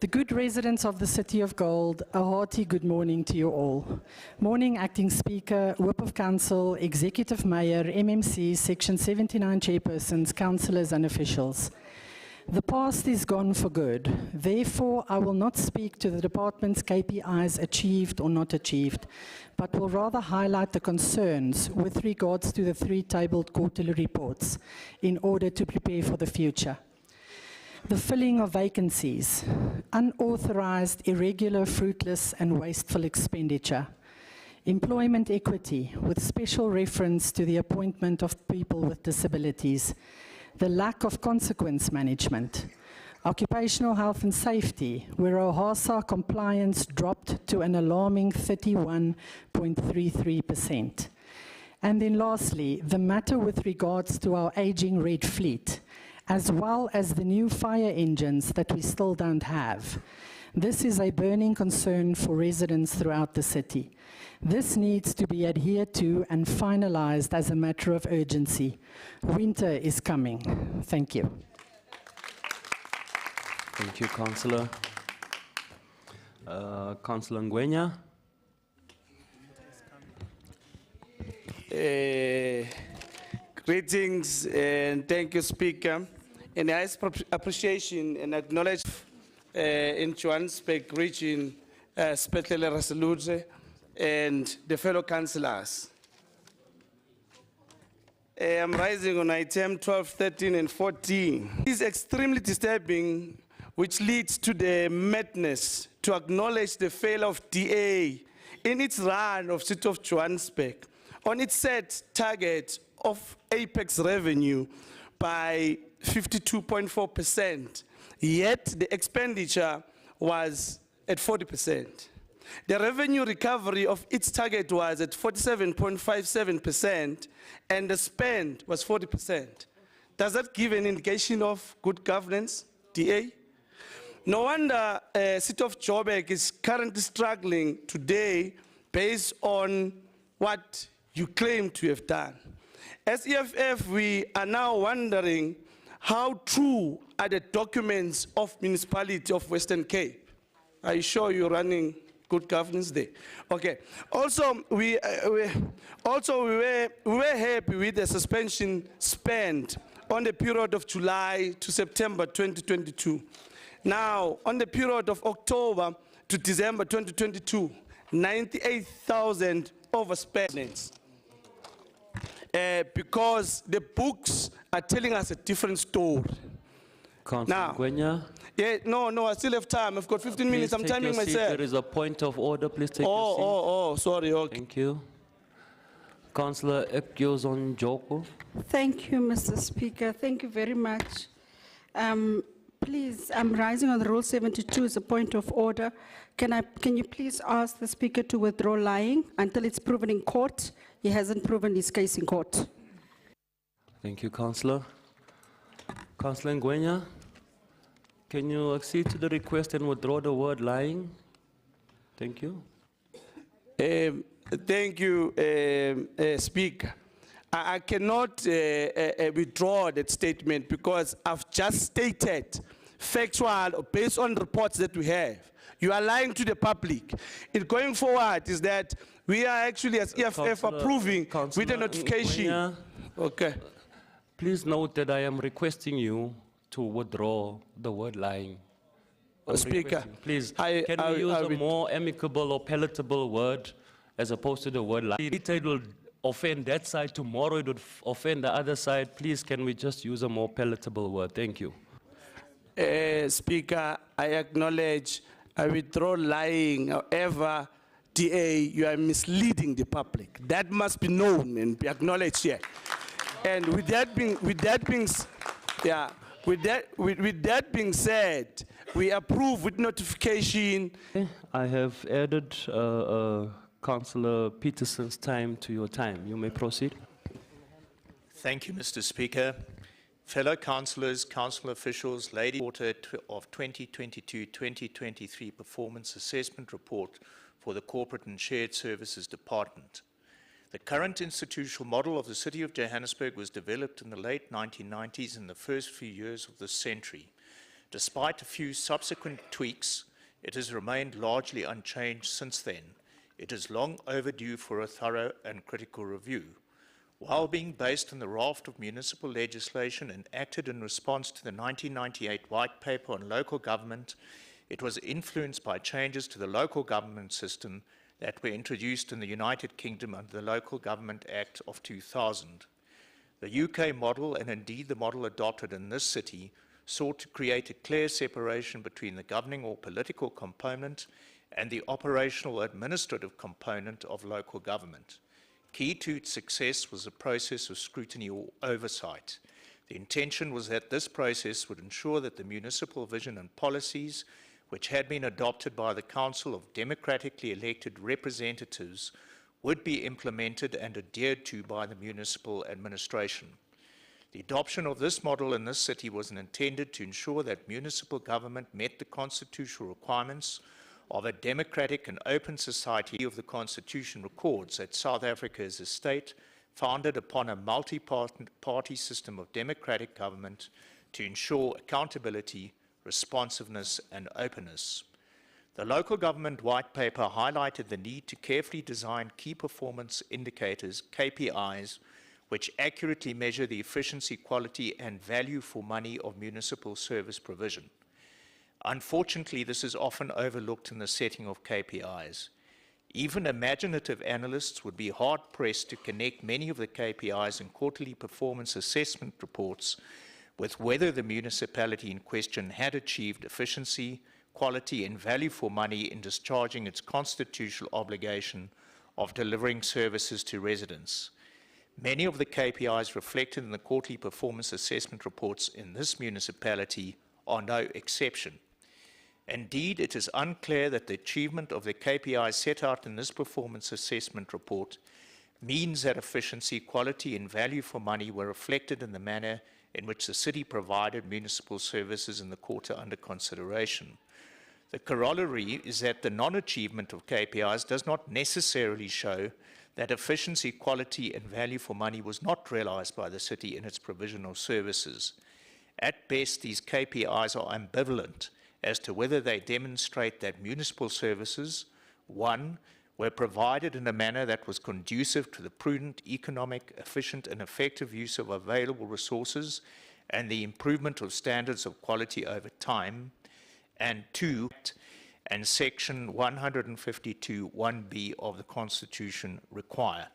The good residents of the City of Gold, a hearty good morning to you all. Morning, Acting Speaker, Whip of Council, Executive Mayor, MMC, Section 79 Chairpersons, Councillors and officials. The past is gone for good. Therefore, I will not speak to the department's KPIs achieved or not achieved, but will rather highlight the concerns with regards to the 3 tabled quarterly reports in order to prepare for the future. The filling of vacancies, unauthorized, irregular, fruitless and wasteful expenditure, employment equity with special reference to the appointment of people with disabilities, the lack of consequence management, occupational health and safety, where OHASA compliance dropped to an alarming 31.33%. And then lastly, the matter with regards to our aging red fleet, as well as the new fire engines that we still don't have. This is a burning concern for residents throughout the city. This needs to be adhered to and finalized as a matter of urgency. Winter is coming. Thank you. Thank you, Councillor. Councillor Ngwenya. Greetings and thank you, Speaker. And I appreciation and acknowledge in Johannesburg region, especially Resolute and the fellow councillors. I'm rising on item 12, 13 and 14. It is extremely disturbing, which leads to the madness to acknowledge the failure of DA in its run of City of Johannesburg on its set target of apex revenue by 52.4%, yet the expenditure was at 40%. The revenue recovery of its target was at 47.57%, and the spend was 40%. Does that give an indication of good governance, DA? No wonder City of Joburg is currently struggling today based on what you claim to have done. As EFF, we are now wondering how true are the documents of Municipality of Western Cape? Are you sure you're running good governance there? Okay. Also, we were happy with the suspension spent on the period of July to September 2022. Now, on the period of October to December 2022, 98,000 overspendings. Because the books are telling us a different story. Councillor Ngwenya. Yeah, no, I still have time. I've got 15 minutes. I'm timing myself. There is a point of order. Please take your seat. Sorry. Okay. Thank you. Councillor Ekgyozon Joko. Thank you, Mr. Speaker. Thank you very much. Please, I'm rising on the Rule 72 as a point of order. Can you please ask the Speaker to withdraw lying until it's proven in court? He hasn't proven his case in court. Thank you, Councillor. Councillor Ngwenya, can you accede to the request and withdraw the word lying? Thank you. Thank you, Speaker. I cannot withdraw that statement because I've just stated factual based on reports that we have. You are lying to the public. Going forward is that we are actually as EFF approving with the notification. Ngwenya, okay. Please note that I am requesting you to withdraw the word lying. Speaker, please, can we use a more amicable or palatable word as opposed to the word lying? It will offend that side, tomorrow it would offend the other side. Please, can we just use a more palatable word? Thank you. Speaker, I acknowledge, I withdraw lying. However, DA, you are misleading the public. That must be known and be acknowledged here. And with that being said, we approve with notification. I have added Councillor Peterson's time to your time. You may proceed. Thank you, Mr. Speaker. Fellow councillors, council officials, lady author of 2022-2023 Performance Assessment Report for the Corporate and Shared Services Department. The current institutional model of the City of Johannesburg was developed in the late 1990s and the first few years of this century. Despite a few subsequent tweaks, it has remained largely unchanged since then. It is long overdue for a thorough and critical review. While being based on the raft of municipal legislation enacted in response to the 1998 White Paper on Local Government, it was influenced by changes to the local government system that were introduced in the United Kingdom under the Local Government Act of 2000. The UK model, and indeed the model adopted in this city, sought to create a clear separation between the governing or political component and the operational administrative component of local government. Key to its success was a process of scrutiny or oversight. The intention was that this process would ensure that the municipal vision and policies, which had been adopted by the Council of democratically elected representatives, would be implemented and adhered to by the municipal administration. The adoption of this model in this city was intended to ensure that municipal government met the constitutional requirements of a democratic and open society. Of the Constitution records that South Africa is a state founded upon a multi-party system of democratic government to ensure accountability, responsiveness and openness. The Local Government White Paper highlighted the need to carefully design key performance indicators, KPIs, which accurately measure the efficiency, quality and value for money of municipal service provision. Unfortunately, this is often overlooked in the setting of KPIs. Even imaginative analysts would be hard-pressed to connect many of the KPIs in quarterly performance assessment reports with whether the municipality in question had achieved efficiency, quality and value for money in discharging its constitutional obligation of delivering services to residents. Many of the KPIs reflected in the quarterly performance assessment reports in this municipality are no exception. Indeed, it is unclear that the achievement of the KPIs set out in this performance assessment report means that efficiency, quality and value for money were reflected in the manner in which the city provided municipal services in the quarter under consideration. The corollary is that the non-achievement of KPIs does not necessarily show that efficiency, quality and value for money was not realized by the city in its provision of services. At best, these KPIs are ambivalent as to whether they demonstrate that municipal services, 1, were provided in a manner that was conducive to the prudent, economic, efficient and effective use of available resources and the improvement of standards of quality over time, and 2, and Section 152(1)(b) of the Constitution require.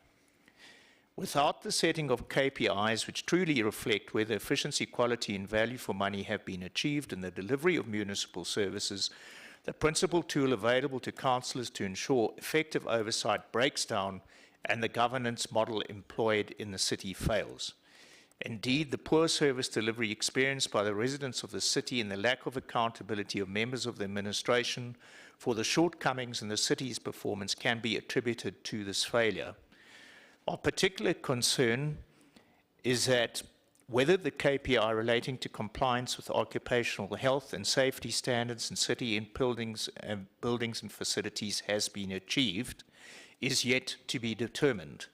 Without the setting of KPIs which truly reflect whether efficiency, quality and value for money have been achieved in the delivery of municipal services, the principal tool available to councillors to ensure effective oversight breaks down and the governance model employed in the city fails. Indeed, the poor service delivery experienced by the residents of the city and the lack of accountability of members of the administration for the shortcomings in the city's performance can be attributed to this failure. Of particular concern is that whether the KPI relating to compliance with occupational health and safety standards in city and buildings and facilities has been achieved is yet to be determined.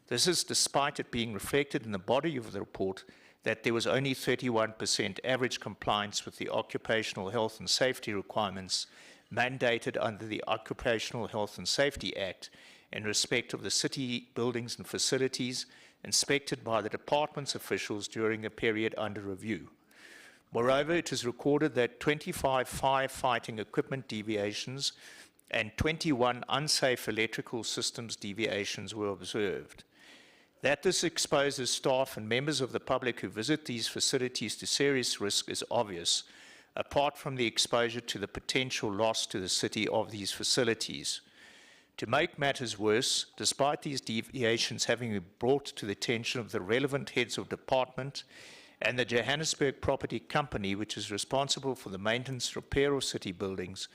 This is despite it being reflected in the body of the report that there was only 31% average compliance with the occupational health and safety requirements mandated under the Occupational Health and Safety Act in respect of the city buildings and facilities inspected by the department's officials during the period under review. Moreover, it is recorded that 25 firefighting equipment deviations and 21 unsafe electrical systems deviations were observed. That this exposes staff and members of the public who visit these facilities to serious risk is obvious, apart from the exposure to the potential loss to the city of these facilities. To make matters worse, despite these deviations having been brought to the attention of the relevant heads of department and the Johannesburg Property Company, which is responsible for the maintenance and repair of city buildings,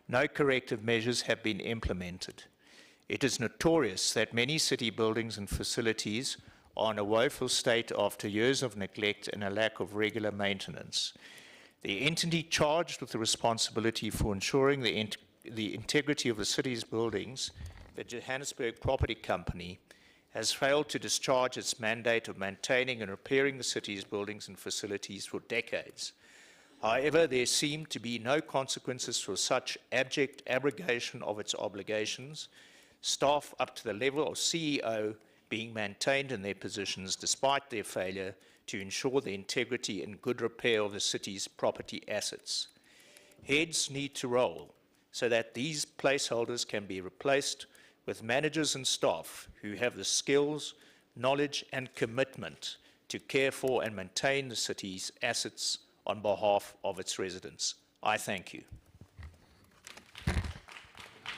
no corrective measures have been implemented. It is notorious that many city buildings and facilities are in a woeful state after years of neglect and a lack of regular maintenance. The entity charged with the responsibility for ensuring the integrity of the city's buildings, the Johannesburg Property Company, has failed to discharge its mandate of maintaining and repairing the city's buildings and facilities for decades. However, there seem to be no consequences for such abject abrogation of its obligations, staff up to the level of CEO being maintained in their positions despite their failure to ensure the integrity and good repair of the city's property assets. Heads need to roll so that these placeholders can be replaced with managers and staff who have the skills, knowledge, and commitment to care for and maintain the city's assets on behalf of its residents. I thank you.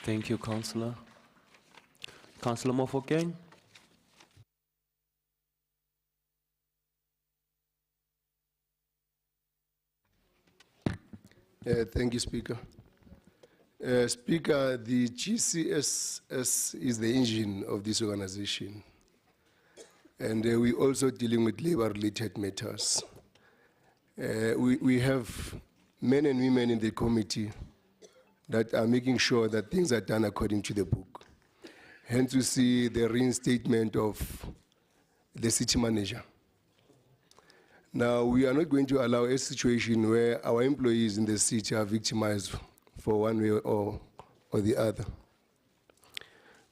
Thank you, Councillor. Councillor Mofokeng. Thank you, Speaker. Speaker, the GCSS is the engine of this organization, and we're also dealing with labor-related matters. We have men and women in the committee that are making sure that things are done according to the book. Hence, you see the reinstatement of the city manager. Now, we are not going to allow a situation where our employees in the city are victimized for one way or the other.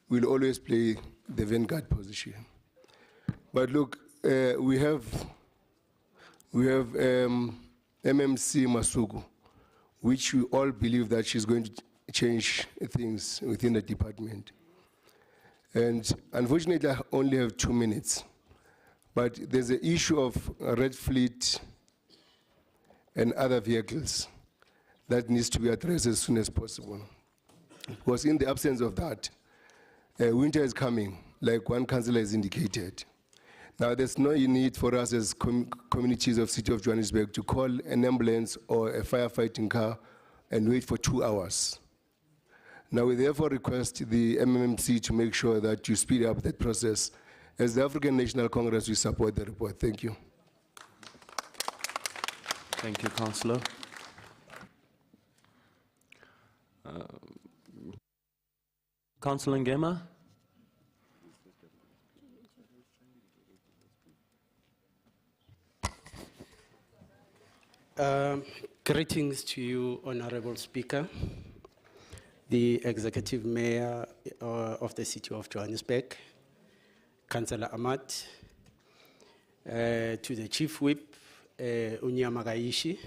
We'll always play the vanguard position. But look, we have MMC Masuku, which we all believe that she's going to change things within the department. And unfortunately, I only have 2 minutes. But there's an issue of Red Fleet and other vehicles that needs to be addressed as soon as possible. Because in the absence of that, winter is coming, like one councillor has indicated. Now, there's no need for us as communities of City of Johannesburg to call an ambulance or a firefighting car and wait for 2 hours. Now, we therefore request the MMC to make sure that you speed up that process. As the African National Congress, we support the report. Thank you. Thank you, Councillor. Councillor Ngema. Greetings to you, Honorable Speaker, the Executive Mayor of the City of Johannesburg, Councillor Ahmad, to the Chief Whip, Unyamagaishi,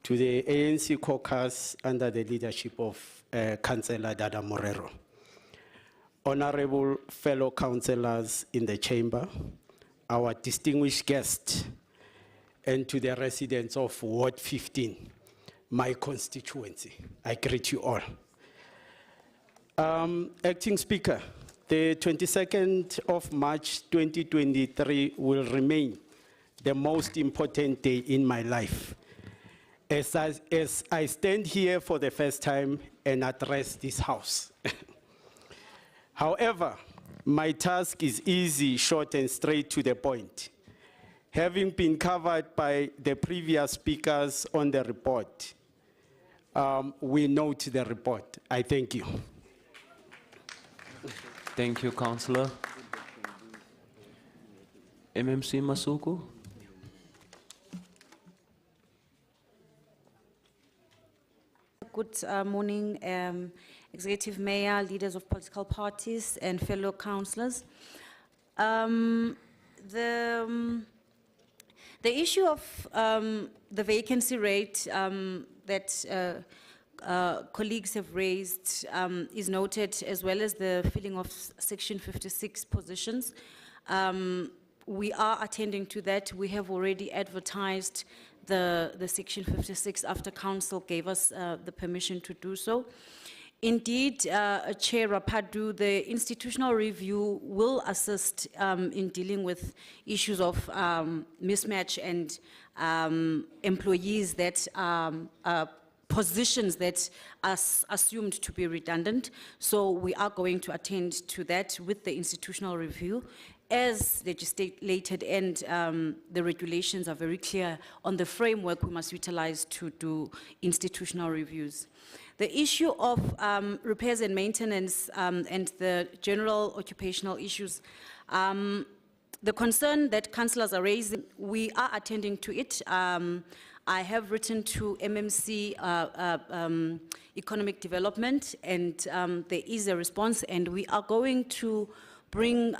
to the ANC caucus under the leadership of Councillor Dada Morero, honorable fellow councillors in the chamber, our distinguished guests, and to the residents of Ward 15, my constituency. I greet you all. Acting Speaker, the 22nd of March 2023 will remain the most important day in my life as I stand here for the first time and address this house. However, my task is easy, short, and straight to the point. Having been covered by the previous speakers on the report, we note the report. I thank you. Thank you, Councillor. MMC Masuku. Good morning, Executive Mayor, leaders of political parties, and fellow councillors. The issue of the vacancy rate that colleagues have raised is noted, as well as the filling of Section 56 positions. We are attending to that. We have already advertised the Section 56 after Council gave us the permission to do so. Indeed, Chair Rapadu, the institutional review will assist in dealing with issues of mismatch and employees that positions that are assumed to be redundant. So we are going to attend to that with the institutional review as legislated, and the regulations are very clear on the framework we must utilize to do institutional reviews. The issue of repairs and maintenance and the general occupational issues, the concern that councillors are raising, we are attending to it. I have written to MMC Economic Development, and there is a response, and we are going to bring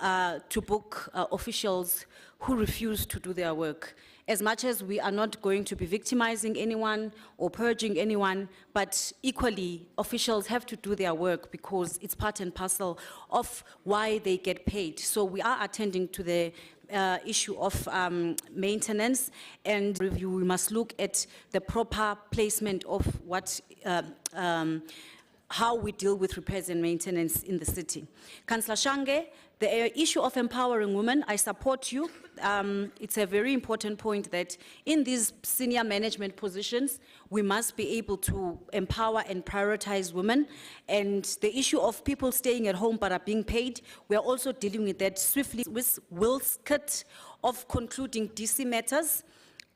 to book officials who refuse to do their work. As much as we are not going to be victimizing anyone or purging anyone, but equally officials have to do their work because it's part and parcel of why they get paid. So we are attending to the issue of maintenance and review. We must look at the proper placement of what how we deal with repairs and maintenance in the city. Councillor Shange, the issue of empowering women, I support you. It's a very important point that in these senior management positions, we must be able to empower and prioritize women. And the issue of people staying at home but are being paid, we are also dealing with that swiftly with Will's kit of concluding DC matters.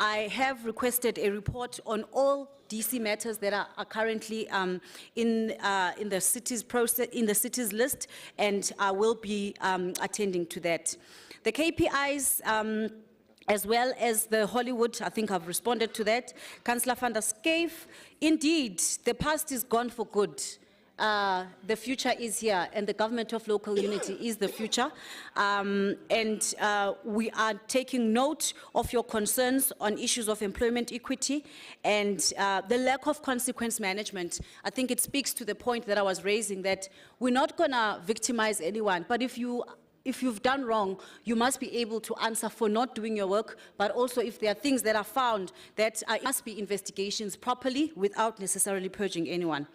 I have requested a report on all DC matters that are currently in the city's process, in the city's list, and I will be attending to that. The KPIs, as well as the Hollywood, I think I've responded to that. Councillor van der Schaiff, indeed, the past is gone for good. The future is here, and the government of local unity is the future. We are taking note of your concerns on issues of employment equity and the lack of consequence management. I think it speaks to the point that I was raising, that we're not going to victimize anyone, but if you've done wrong, you must be able to answer for not doing your work, but also if there are things that are found, that must be investigations properly without necessarily purging anyone.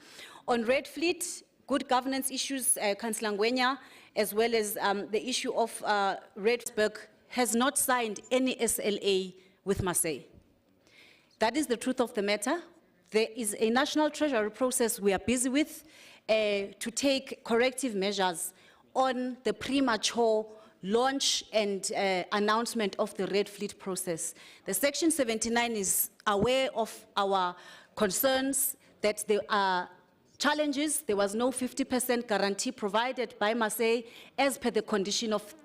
On Red Fleet, good governance issues, Councillor Ngwenya, as well as the issue of Johannesburg has not signed any SLA with Marseille. That is the truth of the matter. There is a national treasury process we are busy with to take corrective measures on the premature launch and announcement of the Red Fleet process. The Section 79 is aware of our concerns that there are challenges. There was no 50% guarantee provided by Marseille as per the condition of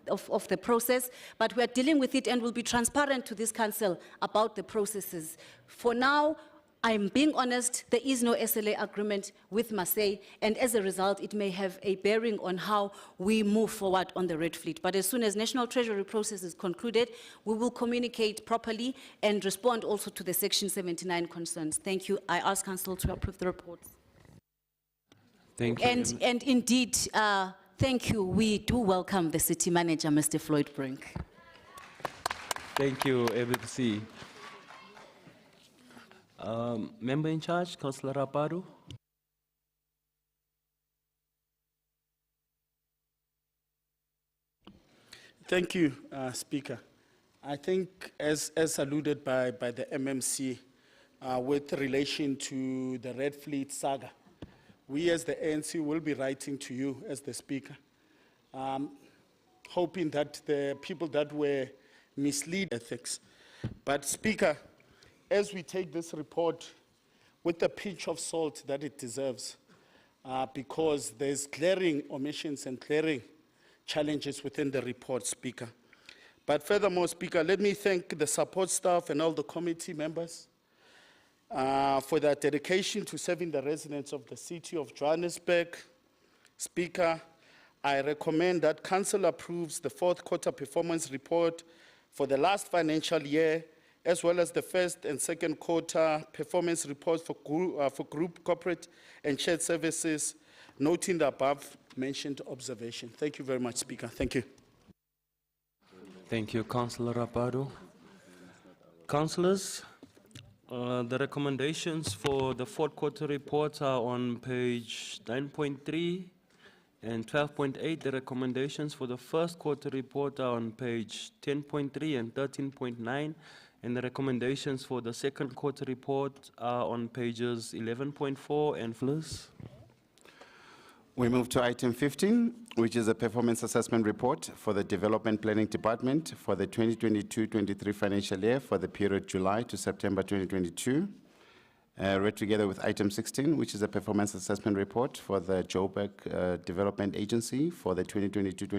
the process, but we are dealing with it and will be transparent to this council about the processes. For now, I'm being honest, there is no SLA agreement with Marseille, and as a result, it may have a bearing on how we move forward on the Red Fleet. But as soon as National Treasury process is concluded, we will communicate properly and respond also to the Section 79 concerns. Thank you. I ask Council to approve the report. Thank you. And indeed, thank you. We do welcome the city manager, Mr. Floyd Brink. Thank you, ABC. Member in charge, Councillor Rapadu. Thank you, Speaker. I think, as alluded by the MMC, with relation to the Red Fleet saga, we as the ANC will be writing to you as the Speaker, hoping that the people that were misled ethics. But Speaker, as we take this report with the pinch of salt that it deserves, because there's glaring omissions and glaring challenges within the report, Speaker. But furthermore, Speaker, let me thank the support staff and all the committee members for their dedication to serving the residents of the city of Johannesburg. Speaker, I recommend that Council approves the fourth quarter performance report for the last financial year, as well as the first and second quarter performance reports for group, corporate, and shared services, noting the above mentioned observation. Thank you very much, Speaker. Thank you. Thank you, Councillor Rapadu. Councillors, the recommendations for the fourth quarter report are on page 9.3 and 12.8. The recommendations for the first quarter report are on page 10.3 and 13.9. And the recommendations for the second quarter report are on pages 11.4 and plus. We move to item 15, which is a performance assessment report for the Development Planning Department for the 2022-23 financial year for the period July to September 2022. Read together with item 16, which is a performance assessment report for the Joburg Development Agency for the 2022-23